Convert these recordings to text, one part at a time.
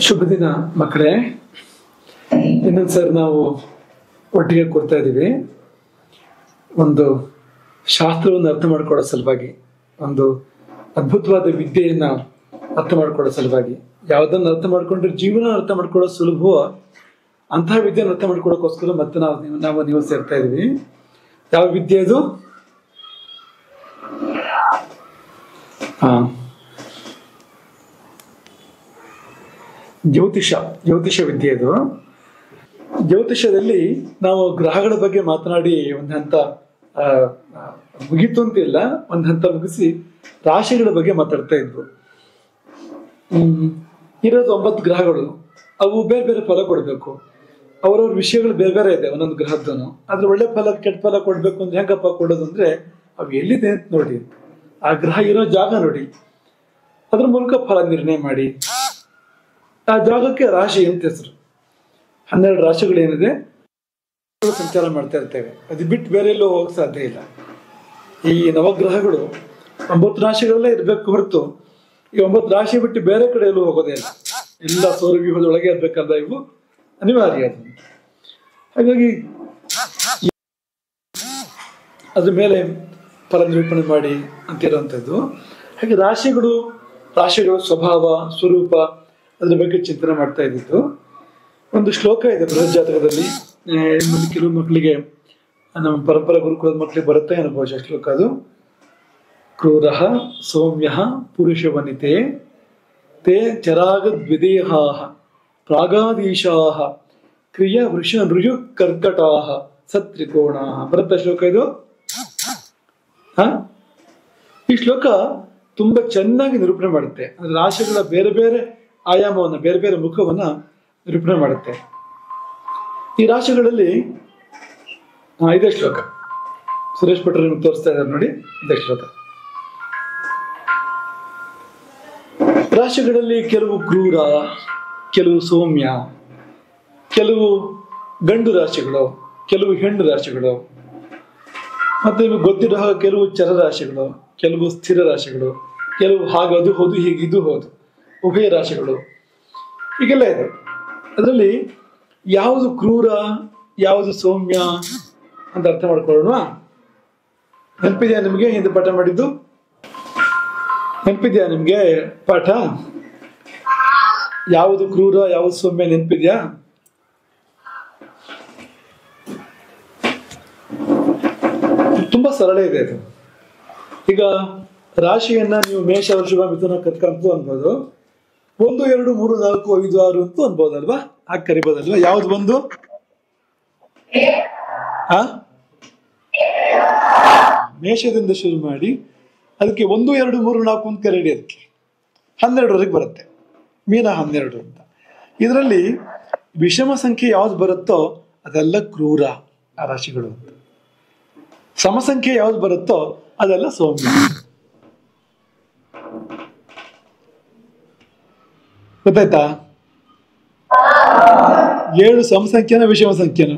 ಶುಭ ದಿನ ಮಕ್ಕಳೇ. ಇನ್ನೊಂದು ಸರ್ ನಾವು ಒಟ್ಟಿಗೆ ಕೊಡ್ತಾ ಇದ್ದೀವಿ. ಒಂದು ಶಾಸ್ತ್ರವನ್ನು ಅರ್ಥ ಮಾಡ್ಕೊಳ್ಳೋ ಸಲುವಾಗಿ, ಒಂದು ಅದ್ಭುತವಾದ ವಿದ್ಯೆಯನ್ನು ಅರ್ಥ ಮಾಡ್ಕೊಳ್ಳೋ ಸಲುವಾಗಿ, ಯಾವುದನ್ನು ಅರ್ಥ ಮಾಡ್ಕೊಂಡ್ರೆ ಜೀವನ ಅರ್ಥ ಮಾಡ್ಕೊಳ್ಳೋ ಸುಲಭವೋ ಅಂತಹ ವಿದ್ಯೆಯನ್ನು ಅರ್ಥ ಮಾಡ್ಕೊಳ್ಳೋಕ್ಕೋಸ್ಕರ ಮತ್ತೆ ನೀವು ಸೇರ್ತಾ ಇದ್ದೀವಿ. ಯಾವ ವಿದ್ಯೆ ಅದು? ಜ್ಯೋತಿಷ ವಿದ್ಯೆ ಅದು. ಜ್ಯೋತಿಷದಲ್ಲಿ ನಾವು ಗ್ರಹಗಳ ಬಗ್ಗೆ ಮಾತನಾಡಿ ಒಂದು ಹಂತ ಮುಗಿತು ಅಂತಿಲ್ಲ, ಒಂದು ಹಂತ ಮುಗಿಸಿ ರಾಶಿಗಳ ಬಗ್ಗೆ ಮಾತಾಡ್ತಾ ಇದ್ವು. ಇರೋದು 9 ಗ್ರಹಗಳು, ಅವು ಬೇರೆ ಬೇರೆ ಫಲ ಕೊಡಬೇಕು. ಅವ್ರವ್ರ ವಿಷಯಗಳು ಬೇರೆ ಬೇರೆ ಇದೆ ಒಂದೊಂದು ಗ್ರಹದ್ದನು. ಆದ್ರೆ ಒಳ್ಳೆ ಫಲ ಕೆಟ್ಟ ಫಲ ಕೊಡ್ಬೇಕು ಅಂದ್ರೆ ಹೆಂಗಪ್ಪ ಕೊಡೋದು ಅಂದ್ರೆ ಅವು ಎಲ್ಲಿದೆ ಅಂತ ನೋಡಿ, ಆ ಗ್ರಹ ಇರೋ ಜಾಗ ನೋಡಿ, ಅದ್ರ ಮೂಲಕ ಫಲ ನಿರ್ಣಯ ಮಾಡಿ. ಆ ಜಾಗಕ್ಕೆ ರಾಶಿ ಅಂತ ಹೆಸರು. 12 ರಾಶಿಗಳೇನಿದೆ ಸಂಚಾರ ಮಾಡ್ತಾ ಇರ್ತೇವೆ. ಅದು ಬಿಟ್ಟು ಬೇರೆ ಎಲ್ಲೂ ಹೋಗಕ್ಕೆ ಸಾಧ್ಯ ಇಲ್ಲ. ಈ ನವಗ್ರಹಗಳು 9 ರಾಶಿಗಳಲ್ಲೇ ಇರ್ಬೇಕು ಹೊರತು ಈ 9 ರಾಶಿ ಬಿಟ್ಟು ಬೇರೆ ಕಡೆ ಎಲ್ಲೂ ಹೋಗೋದೇ ಇಲ್ಲ. ಎಲ್ಲ ಸೌರವ್ಯೂಹದೊಳಗೆ ಇರ್ಬೇಕಂದ್ರೆ ಇವು ಅನಿವಾರ್ಯ. ಅದು ಹಾಗಾಗಿ ಅದ್ರ ಮೇಲೆ ಫಲ ನಿರೂಪಣೆ ಮಾಡಿ ಅಂತಿರೋಂಥದ್ದು. ಹಾಗೆ ರಾಶಿಗಳ ಸ್ವಭಾವ, ಸ್ವರೂಪ, ಅದ್ರ ಬಗ್ಗೆ ಚಿಂತನೆ ಮಾಡ್ತಾ ಇದ್ದಿದ್ದು. ಒಂದು ಶ್ಲೋಕ ಇದೆ ಬೃಹಜ್ಜಾತಕದಲ್ಲಿ. ಕೆಲವು ಮಕ್ಕಳಿಗೆ, ನಮ್ಮ ಪರಂಪರಾ ಗುರುಕುಲದ ಮಕ್ಕಳಿಗೆ ಬರುತ್ತೆ ಅನುಭವ ಶ್ಲೋಕ ಅದು. ಕ್ರೂರ ಸೌಮ್ಯ ಪುರುಷ ವನಿತೆ ತೇ ಚರಾಗದ್ವಿದೇಹ ಪ್ರಾಗಾದೀಶಾ ಕ್ರಿಯ ವೃಷ ನೃಜು ಕರ್ಕಟಾ ಸತ್ರಿಕೋಣ. ಬರುತ್ತೆ ಶ್ಲೋಕ ಇದು. ಈ ಶ್ಲೋಕ ತುಂಬಾ ಚೆನ್ನಾಗಿ ನಿರೂಪಣೆ ಮಾಡುತ್ತೆ. ಅಂದ್ರೆ ರಾಶಿಗಳ ಬೇರೆ ಬೇರೆ ಆಯಾಮವನ್ನ, ಬೇರೆ ಬೇರೆ ಮುಖವನ್ನ ನಿರೂಪಣೆ ಮಾಡುತ್ತೆ. ಈ ರಾಶಿಗಳಲ್ಲಿ ಇದೇ ಶ್ಲೋಕ ಸುರೇಶ್ ಭಟ್ರು ನಿಮ್ಗೆ ತೋರಿಸ್ತಾ ಇದ್ದಾರೆ ನೋಡಿ. ಇದೇ ಶ್ಲೋಕ. ರಾಶಿಗಳಲ್ಲಿ ಕೆಲವು ಕ್ರೂರ, ಕೆಲವು ಸೌಮ್ಯ, ಕೆಲವು ಗಂಡು ರಾಶಿಗಳು, ಕೆಲವು ಹೆಣ್ಣು ರಾಶಿಗಳು, ಮತ್ತೆ ನಿಮಗೆ ಗೊತ್ತಿರೋ ಹಾಗೆ ಕೆಲವು ಚರ ರಾಶಿಗಳು, ಕೆಲವು ಸ್ಥಿರ ರಾಶಿಗಳು, ಕೆಲವು ಹಾಗದು ಹೋದು ಹೀಗೆ ಇದು ಹೋದು ಉಭಯ ರಾಶಿಗಳು, ಹೀಗೆಲ್ಲ ಇದೆ. ಅದರಲ್ಲಿ ಯಾವುದು ಕ್ರೂರ, ಯಾವುದು ಸೌಮ್ಯ ಅಂತ ಅರ್ಥ ಮಾಡ್ಕೊಳ್ಳೋಣ. ನೆನಪಿದೆಯಾ ನಿಮಗೆ? ಹಿಂದೆ ಪಾಠ ಮಾಡಿದ್ದು ನೆನಪಿದ್ಯಾ ನಿಮ್ಗೆ? ಪಾಠ ಯಾವುದು ಕ್ರೂರ, ಯಾವುದು ಸೌಮ್ಯ ನೆನಪಿದ್ಯಾ? ತುಂಬಾ ಸರಳ ಇದೆ ಅದು. ಈಗ ರಾಶಿಯನ್ನ ನೀವು ಮೇಷ, ವೃಷಭ, ಮಿಥುನ, ಕರ್ಕ ಅಂತೂ ಅನ್ಬೋದು. 1, 2, 3, 4, 5, 6 ಅಂತೂ ಅನ್ಬೋದಲ್ವಾ? ಹಾಗೆ ಕರಿಬೋದಲ್ವಾ? ಯಾವ್ದು ಒಂದು? ಮೇಷದಿಂದ ಶುರು ಮಾಡಿ ಅದಕ್ಕೆ 1, 2, 3, 4 ಅಂತ ಕರೀರಿ. ಅದಕ್ಕೆ 12ವರೆಗೆ ಬರುತ್ತೆ. ಮೀನ 12 ಅಂತ. ಇದರಲ್ಲಿ ವಿಷಮ ಸಂಖ್ಯೆ ಯಾವ್ದು ಬರುತ್ತೋ ಅದೆಲ್ಲ ಕ್ರೂರ ಆ ರಾಶಿಗಳು ಅಂತ. ಸಮಸಂಖ್ಯೆ ಯಾವ್ದು ಬರುತ್ತೋ ಅದೆಲ್ಲ ಸೌಮ್ಯ. ಗೊತ್ತಾಯ್ತಾ? 7 ಸಮಸಂಖ್ಯೆನ ವಿಷಮ ಸಂಖ್ಯೆನ?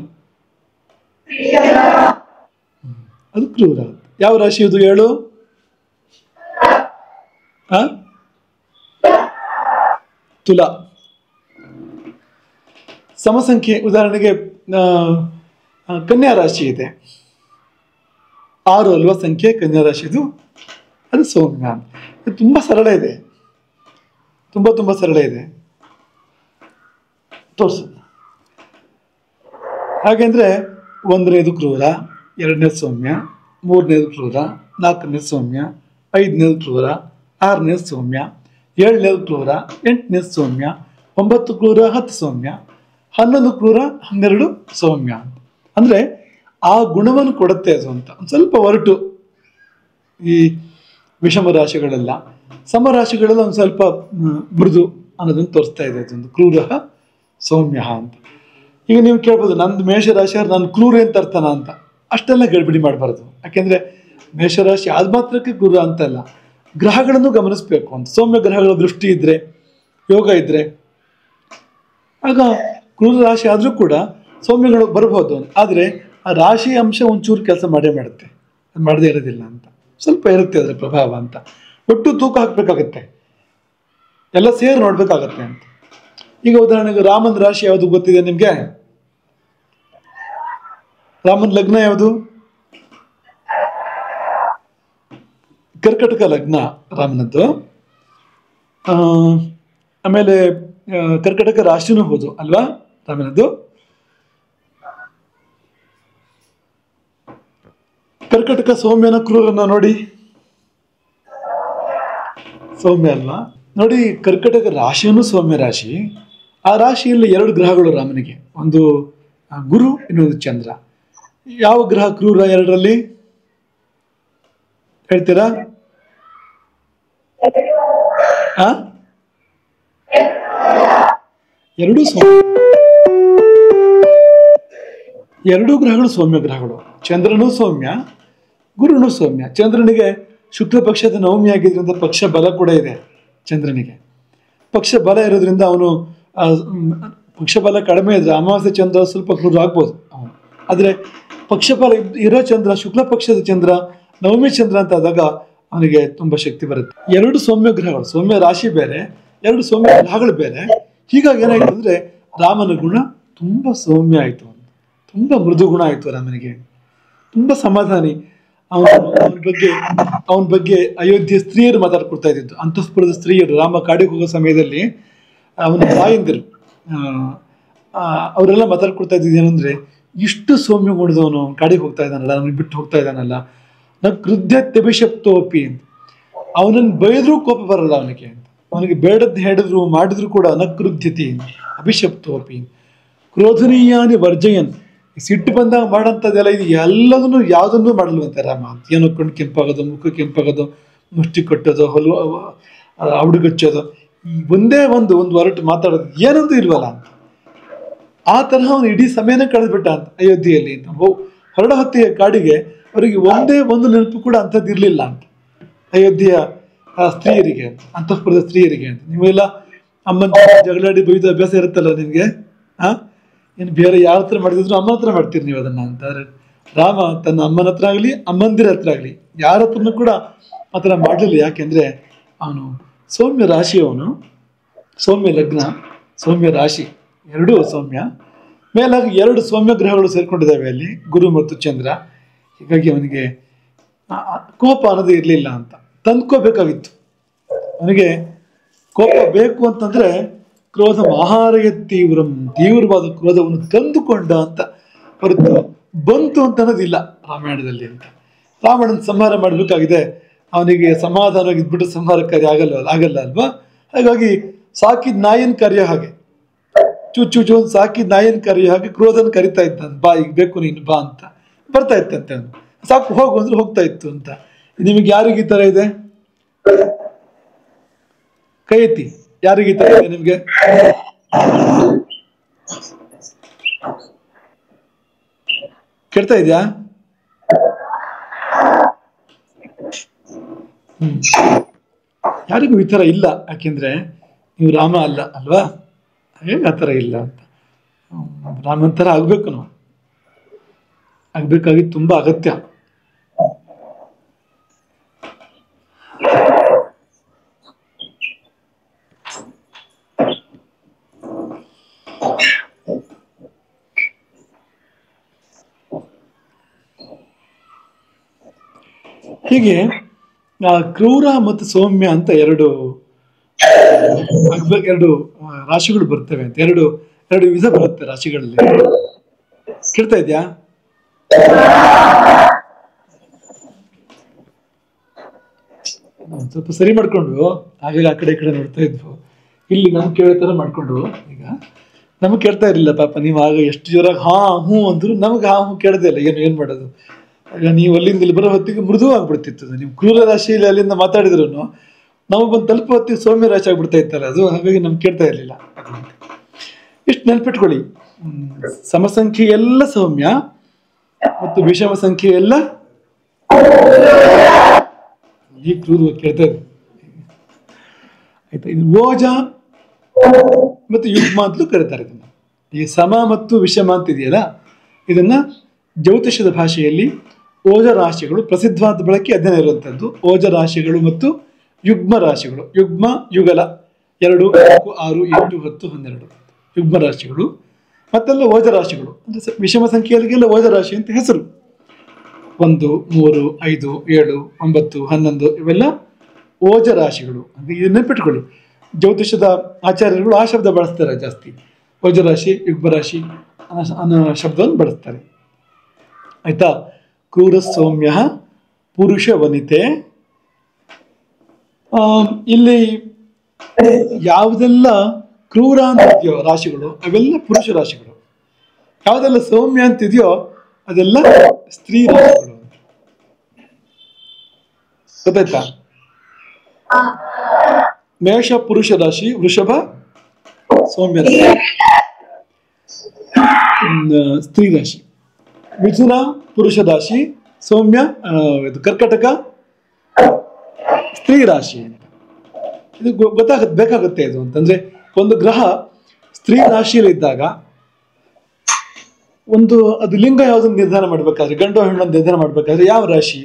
ಅದು ಕ್ರೂರ. ಯಾವ ರಾಶಿ ಇದು 7? ತುಲಾ. ಸಮಸಂಖ್ಯೆ ಉದಾಹರಣೆಗೆ ಕನ್ಯಾ ರಾಶಿ ಇದೆ. 6 ಅಲ್ವಾ ಸಂಖ್ಯೆ ಕನ್ಯಾ ರಾಶಿದು? ಅದು ಸೌಮ್ಯ. ಇದು ತುಂಬಾ ಸರಳ ಇದೆ, ತುಂಬಾ ಸರಳ ಇದೆ. ತೋರ್ಸು. ಹಾಗೆಂದ್ರೆ 1ನೇದು ಕ್ರೂರ, 2ನೇದು ಸೌಮ್ಯ, 3ನೇದು ಕ್ರೂರ, 4ನೇದು ಸೌಮ್ಯ, 5ನೇದು ಕ್ರೂರ, 6ನೇದು ಸೌಮ್ಯ, 7ನೇದು ಕ್ರೂರ, 8ನೇದು ಸೌಮ್ಯ, 9 ಕ್ರೂರ, 10 ಸೌಮ್ಯ, 11 ಕ್ರೂರ, 12 ಸೌಮ್ಯ. ಅಂದ್ರೆ ಆ ಗುಣವನ್ನು ಕೊಡುತ್ತೆ ಅದು ಅಂತ. ಒಂದು ಸ್ವಲ್ಪ ಹೊರಟು ಈ ವಿಷಮ ರಾಶಿಗಳೆಲ್ಲ. ಸಮರಾಶಿಗಳೆಲ್ಲ ಒಂದು ಸ್ವಲ್ಪ ಮೃದು ಅನ್ನೋದನ್ನು ತೋರಿಸ್ತಾ ಇದೆ. ಅದೊಂದು ಕ್ರೂರ ಸೌಮ್ಯ ಅಂತ. ಈಗ ನೀವು ಕೇಳ್ಬೋದು, ನಂದು ಮೇಷರಾಶಿ ನಾನು ಕ್ರೂರ ಅಂತ ಅರ್ಥನ ಅಂತ. ಅಷ್ಟೆಲ್ಲ ಗಡಿಬಿಡಿ ಮಾಡಬಾರ್ದು. ಯಾಕೆಂದ್ರೆ ಮೇಷರಾಶಿ ಆದ ಮಾತ್ರಕ್ಕೆ ಕ್ರೂರ ಅಂತಲ್ಲ, ಗ್ರಹಗಳನ್ನು ಗಮನಿಸ್ಬೇಕು ಅಂತ. ಸೌಮ್ಯ ಗ್ರಹಗಳ ದೃಷ್ಟಿ ಇದ್ರೆ, ಯೋಗ ಇದ್ರೆ ಆಗ ಕ್ರೂರ ರಾಶಿ ಆದ್ರೂ ಕೂಡ ಸೌಮ್ಯಗಳು ಬರ್ಬೋದು. ಆದ್ರೆ ಆ ರಾಶಿ ಅಂಶ ಒಂಚೂರು ಕೆಲಸ ಮಾಡುತ್ತೆ, ಅದು ಮಾಡದೇ ಇರೋದಿಲ್ಲ ಅಂತ. ಸ್ವಲ್ಪ ಇರುತ್ತೆ ಅದರ ಪ್ರಭಾವ ಅಂತ. ಒಟ್ಟು ತೂಕ ಹಾಕ್ಬೇಕಾಗತ್ತೆ, ಎಲ್ಲ ಸೇರಿ ನೋಡ್ಬೇಕಾಗತ್ತೆ ಅಂತ. ಈಗ ಉದಾಹರಣೆಗೆ ರಾಮನ ರಾಶಿ ಯಾವುದು ಗೊತ್ತಿದೆ ನಿಮ್ಗೆ? ರಾಮನ ಲಗ್ನ ಯಾವುದು? ಕರ್ಕಟಕ ಲಗ್ನ ರಾಮನದ್ದು. ಆಮೇಲೆ ಕರ್ಕಟಕ ರಾಶಿನೂ ಹೌದು ಅಲ್ವಾ ರಾಮನದ್ದು. ಕರ್ಕಟಕ ಸೌಮ್ಯನ ಕ್ರೂರನ ನೋಡಿ, ಸೌಮ್ಯ ಅಲ್ವಾ? ನೋಡಿ, ಕರ್ಕಟಕ ರಾಶಿಯನ್ನು ಸೌಮ್ಯ ರಾಶಿ. ಆ ರಾಶಿಯಲ್ಲಿ 2 ಗ್ರಹಗಳು ರಾಮನಿಗೆ, ಒಂದು ಗುರು, ಇನ್ನೊಂದು ಚಂದ್ರ. ಯಾವ ಗ್ರಹ ಕ್ರೂರ 2ರಲ್ಲಿ ಹೇಳ್ತೀರಾ? ಎರಡೂ ಗ್ರಹಗಳು ಸೌಮ್ಯ ಗ್ರಹಗಳು. ಚಂದ್ರನೂ ಸೌಮ್ಯ, ಗುರುನು ಸೌಮ್ಯ. ಚಂದ್ರನಿಗೆ ಶುಕ್ಲ ಪಕ್ಷದ ನವಮಿ ಆಗಿದ್ರಿಂದ ಪಕ್ಷ ಬಲ ಕೂಡ ಇದೆ ಚಂದ್ರನಿಗೆ. ಪಕ್ಷ ಬಲ ಇರೋದ್ರಿಂದ ಅವನು ಪಕ್ಷ ಬಲ ಕಡಿಮೆ ಇದ್ರೆ ಅಮಾವಾಸ್ಯೆ ಚಂದ್ರ ಸ್ವಲ್ಪ ಕ್ರೂರ ಆಗ್ಬೋದು ಅವನು. ಆದರೆ ಪಕ್ಷಫಲ ಇರೋ ಚಂದ್ರ, ಶುಕ್ಲ ಪಕ್ಷದ ಚಂದ್ರ, ನವಮಿ ಚಂದ್ರ ಅಂತ ಆದಾಗ ಅವನಿಗೆ ತುಂಬ ಶಕ್ತಿ ಬರುತ್ತೆ. 2 ಸೌಮ್ಯ ಗ್ರಹಗಳು, ಸೌಮ್ಯ ರಾಶಿ ಬೇರೆ, 2 ಸೌಮ್ಯ ಗ್ರಹಗಳು ಬೇರೆ. ಹೀಗಾಗಿ ಏನಾಯಿತು ಅಂದರೆ ರಾಮನ ಗುಣ ತುಂಬ ಸೌಮ್ಯ ಆಯಿತು, ತುಂಬ ಮೃದು ಗುಣ ಆಯಿತು ರಾಮನಿಗೆ. ತುಂಬ ಸಮಾಧಾನಿ. ಅವನ ಬಗ್ಗೆ ಅಯೋಧ್ಯೆ ಸ್ತ್ರೀಯರು ಮಾತಾಡ್ಕೊಡ್ತಾ ಇದ್ದಿದ್ದು. ಅಂತಃಪುರದ ಸ್ತ್ರೀಯರು ರಾಮ ಕಾಡಿಗೆ ಹೋಗೋ ಸಮಯದಲ್ಲಿ ಅವನ ತಾಯಂದಿರು ಅವರೆಲ್ಲ ಮಾತಾಡ್ಕೊಡ್ತಾ ಇದ್ದಿದ್ದು ಏನಂದ್ರೆ, ಇಷ್ಟು ಸೌಮ್ಯ ಗುಣದವನು ಕಾಡಿಗೆ ಹೋಗ್ತಾ ಇದ್ದಾನಲ್ಲ, ಅವನಿಗೆ ಬಿಟ್ಟು ಹೋಗ್ತಾ ಇದ್ದಾನಲ್ಲ, ನ ಕೃತ್ಯತ್ಯಭಿಷಪ್ತೋಪಿ ಅಂತ. ಅವನನ್ನು ಬೈದ್ರೂ ಕೋಪ ಬರಲ್ಲ ಅವನಿಗೆ ಅಂತ. ಅವನಿಗೆ ಬೇಡದ್ದು ಹೇಳಿದ್ರು ಮಾಡಿದ್ರು ಕೂಡ ನ ಕೃತ್ಯತಿ ಅಭಿಷಪ್ತೋಪಿ ಕ್ರೋಧನೀಯಾನಿ ವರ್ಜಯನ್. ಸಿಟ್ಟು ಬಂದಾಗ ಮಾಡೋಂಥದ್ದೆಲ್ಲ ಇದು ಎಲ್ಲದನ್ನು ಯಾವುದನ್ನು ಮಾಡಲ್ವಂತೆ ರಾಮ. ಏನೋ ಕಣ್ಣು ಕೆಂಪಾಗೋದು, ಮುಖ ಕೆಂಪಾಗೋದು, ಮುಷ್ಟಿ ಕಟ್ಟೋದು, ಅವಡುಗಚ್ಚೋದು, ಈ ಒಂದೇ ಒಂದು ಹೊರಟು ಮಾತಾಡೋದು ಏನಂತೂ ಇಲ್ವಲ್ಲ ಅಂತ. ಆ ತರಹ ಅವನು ಇಡೀ ಸಮಯನೇ ಕಳೆದ್ಬಿಟ್ಟ ಅಂತ ಅಯೋಧ್ಯೆಯಲ್ಲಿ. ಹೊರಡ ಹೊತ್ತಿಗೆ ಕಾಡಿಗೆ ಅವರಿಗೆ ಒಂದೇ ಒಂದು ನೆನಪು ಕೂಡ ಅಂಥದ್ದು ಇರಲಿಲ್ಲ ಅಂತ ಅಯೋಧ್ಯೆಯ ಸ್ತ್ರೀಯರಿಗೆ, ಅಂತಃಪುರದ ಸ್ತ್ರೀಯರಿಗೆ ಅಂತ. ನೀವೆಲ್ಲ ಅಮ್ಮನ ಜಗಳಾಡಿ ಬೈದು ಅಭ್ಯಾಸ ಇರುತ್ತಲ್ಲ ನಿಮಗೆ. ಏನು ಬೇರೆ ಯಾವ ಹತ್ರ ಮಾಡಿದ್ರು ಅಮ್ಮನ ಹತ್ರ ಮಾಡ್ತೀರಿ ನೀವು ಅದನ್ನ ಅಂತ. ಆದರೆ ರಾಮ ತನ್ನ ಅಮ್ಮನ ಹತ್ರ ಆಗಲಿ, ಅಮ್ಮಂದಿರ ಹತ್ರ ಆಗಲಿ, ಯಾರ ಹತ್ರನೂ ಕೂಡ ಆ ಥರ ಮಾಡಲಿಲ್ಲ. ಯಾಕೆಂದರೆ ಅವನು ಸೌಮ್ಯ ರಾಶಿಯವನು, ಸೌಮ್ಯ ಲಗ್ನ, ಸೌಮ್ಯ ರಾಶಿ, 2 ಸೌಮ್ಯ. ಮೇಲಾಗಿ 2 ಸೌಮ್ಯ ಗ್ರಹಗಳು ಸೇರ್ಕೊಂಡಿದ್ದಾವೆ ಅಲ್ಲಿ, ಗುರು ಮತ್ತು ಚಂದ್ರ. ಹೀಗಾಗಿ ಅವನಿಗೆ ಕೋಪ ಅನ್ನೋದು ಇರಲಿಲ್ಲ ಅಂತ. ತಂದ್ಕೋಬೇಕಾಗಿತ್ತು ಅವನಿಗೆ. ಕೋಪ ಬೇಕು ಅಂತಂದ್ರೆ ಕ್ರೋಧ ಮಹಾರಯ ತೀವ್ರವಾದ ಕ್ರೋಧವನ್ನು ತಂದುಕೊಂಡ ಅಂತ ಹೊರತು ಬಂತು ಅಂತ ಅನ್ನೋದಿಲ್ಲ ರಾಮಾಯಣದಲ್ಲಿ ಅಂತ. ರಾವಣನ ಸಂಹಾರ ಮಾಡಬೇಕಾಗಿದೆ, ಅವನಿಗೆ ಸಮಾಧಾನವಾಗಿ ಇದ್ಬಿಟ್ಟು ಸಂಹಾರ ಕಾರ್ಯ ಆಗಲ್ಲ ಅಲ್ವಾ. ಹಾಗಾಗಿ ಸಾಕಿದ ನಾಯಿನ ಕರೆಯೋ ಹಾಗೆ, ಚೂಚು ಒಂದು ಸಾಕಿದ ನಾಯಿನ ಕರೆಯೋ ಹಾಗೆ ಕ್ರೋಧನ ಕರಿತಾ ಇದ್ದ. ಬಾ, ಈಗ ಬೇಕು ನೀನು ಬಾ ಅಂತ ಬರ್ತಾ ಇತ್ತಂತೆ. ಅವನು ಸಾಕು ಹೋಗು ಅಂದ್ರೆ ಹೋಗ್ತಾ ಇತ್ತು ಅಂತ. ನಿಮಗೆ ಯಾರಿಗೆ ಈ ಥರ ಇದೆ? ಕೈ ಎತ್ತಿ, ಯಾರಿಗೆ ಈ ಥರ ಇದೆ ನಿಮ್ಗೆ? ಕೇಳ್ತಾ ಇದೆಯಾ? ಯಾರಿಗೂ ಈ ಥರ ಇಲ್ಲ. ಯಾಕೆಂದ್ರೆ ನೀವು ರಾಮ ಅಲ್ಲ ಅಲ್ವಾ, ಹೇಗೆ ಆ ಥರ ಇಲ್ಲ ಅಂತ. ರಾಮನ ಥರ ಆಗ್ಬೇಕು, ನಾವು ಆಗ್ಬೇಕಾಗಿ ತುಂಬಾ ಅಗತ್ಯ. ಹೀಗೆ ಕ್ರೂರ ಮತ್ತು ಸೌಮ್ಯ ಅಂತ 2 ರಾಶಿಗಳು ಬರ್ತವೆ ಅಂತ. 2 ವಿಧ ಬರುತ್ತೆ ರಾಶಿಗಳಲ್ಲಿ. ಕೇಳ್ತಾ ಇದ್ಯಾ? ಸ್ವಲ್ಪ ಸರಿ ಮಾಡ್ಕೊಂಡು ಹಾಗಾಗಿ ಆ ಕಡೆ ಈ ಕಡೆ ನೋಡ್ತಾ ಇದ್ವು. ಇಲ್ಲಿ ನಮ್ಗೆ ಕೇಳೋ ತರ ಮಾಡ್ಕೊಂಡು, ಈಗ ನಮ್ಗೆ ಕೇಳ್ತಾ ಇರಲಿಲ್ಲ ಪಾಪ. ನೀವು ಆಗ ಎಷ್ಟು ಜೋರಾಗಿ ಹಾ ಹ್ಞೂ ಅಂದ್ರು, ನಮ್ಗೆ ಹಾ ಹ್ಞೂ ಕೇಳದೇ ಇಲ್ಲ. ಏನ್ ಮಾಡೋದು? ಈಗ ನೀವು ಅಲ್ಲಿಂದ ಇಲ್ಲಿ ಬರೋ ಹೊತ್ತಿಗೆ ಮೃದು ಆಗ್ಬಿಡ್ತಿತ್ತು. ನೀವು ಕ್ರೂರ ರಾಶಿಯಲ್ಲಿ ಅಲ್ಲಿಂದ ಮಾತಾಡಿದ್ರು ನಾವು ಬಂದು ತಲುಪೋ ಹೊತ್ತಿಗೆ ಸೌಮ್ಯ ರಾಶಿ ಆಗ್ಬಿಡ್ತಾ ಇತ್ತಲ್ಲ ಅದು. ಹಾಗಾಗಿ ನಮ್ಗೆ ಕೇಳ್ತಾ ಇರಲಿಲ್ಲ. ಇಷ್ಟು ನೆನ್ಪಿಟ್ಕೊಳ್ಳಿ, ಸಮಸಂಖ್ಯೆ ಎಲ್ಲ ಸೌಮ್ಯ ಮತ್ತು ವಿಷಮ ಸಂಖ್ಯೆ ಎಲ್ಲ ಈ ಕ್ರೂರ ಕೇಳ್ತಾ ಇದ್ರು. ಆಯ್ತಾ? ಇದು ಓಜ ಮತ್ತು ಯುಗ್ಮ ಅಂತಲೂ ಕರೀತಾರೆ ಇದನ್ನ. ಈ ಸಮ ಮತ್ತು ವಿಷಮ ಅಂತಿದೆಯಲ್ಲ, ಇದನ್ನ ಜ್ಯೋತಿಷದ ಭಾಷೆಯಲ್ಲಿ ಓಜ ರಾಶಿಗಳು, ಪ್ರಸಿದ್ಧವಾದ ಬಳಕೆ ಅಧ್ಯಯನ ಇರುವಂಥದ್ದು. ಓಜ ರಾಶಿಗಳು ಮತ್ತು ಯುಗ್ಮ ರಾಶಿಗಳು. ಯುಗ್ಮ ಯುಗಲ 2, 4, 6, 8, 10, 12 ಯುಗ್ಮ ರಾಶಿಗಳು. ಮತ್ತೆಲ್ಲ ಓಜ ರಾಶಿಗಳು ಅಂದರೆ ವಿಷಮ ಸಂಖ್ಯೆಯಲ್ಲಿಗೆಲ್ಲ ಓಜ ರಾಶಿ ಅಂತ ಹೆಸರು. 1, 3, 5, 7, 9, 11 ಇವೆಲ್ಲ ಓಜ ರಾಶಿಗಳು ಅಂತ ನೆನಪಿಟ್ಕೊಳ್ಳಿ. ಜ್ಯೋತಿಷದ ಆಚಾರ್ಯರುಗಳು ಆ ಶಬ್ದ ಬಳಸ್ತಾರೆ ಜಾಸ್ತಿ. ಓಜ ರಾಶಿ, ಯುಗ್ಮ ರಾಶಿ ಅನ್ನೋ ಶಬ್ದವನ್ನು ಬಳಸ್ತಾರೆ. ಆಯ್ತಾ. ಕ್ರೂರ ಸೌಮ್ಯ ಪುರುಷ ವನಿತೆ. ಇಲ್ಲಿ ಯಾವುದೆಲ್ಲ ಕ್ರೂರ ಅಂತಿದೆಯೋ ರಾಶಿಗಳು ಅವೆಲ್ಲ ಪುರುಷ ರಾಶಿಗಳು, ಯಾವುದೆಲ್ಲ ಸೌಮ್ಯ ಅಂತಿದೆಯೋ ಅದೆಲ್ಲ ಸ್ತ್ರೀ ರಾಶಿಗಳು. ಗೊತ್ತಾಯ್ತಾ. ಮೇಷ ಪುರುಷ ರಾಶಿ, ವೃಷಭ ಸೌಮ್ಯ ರಾಶಿ ಸ್ತ್ರೀ ರಾಶಿ. ಮಿಥುನ ಪುರುಷ ರಾಶಿ, ಸೌಮ್ಯ ಕರ್ಕಟಕ ಸ್ತ್ರೀ ರಾಶಿ ಅಂತ. ಇದು ಬೇಕಾಗುತ್ತೆ ಇದು ಅಂತಂದ್ರೆ, ಒಂದು ಗ್ರಹ ಸ್ತ್ರೀ ರಾಶಿಯಲ್ಲಿದ್ದಾಗ ಅದು ಲಿಂಗ ಯಾವುದನ್ನು ನಿರ್ಧಾರ ಮಾಡ್ಬೇಕಾದ್ರೆ, ಗಂಡು ಹೆಣ್ಣು ನಿರ್ಧಾರ ಮಾಡ್ಬೇಕಾದ್ರೆ ಯಾವ ರಾಶಿ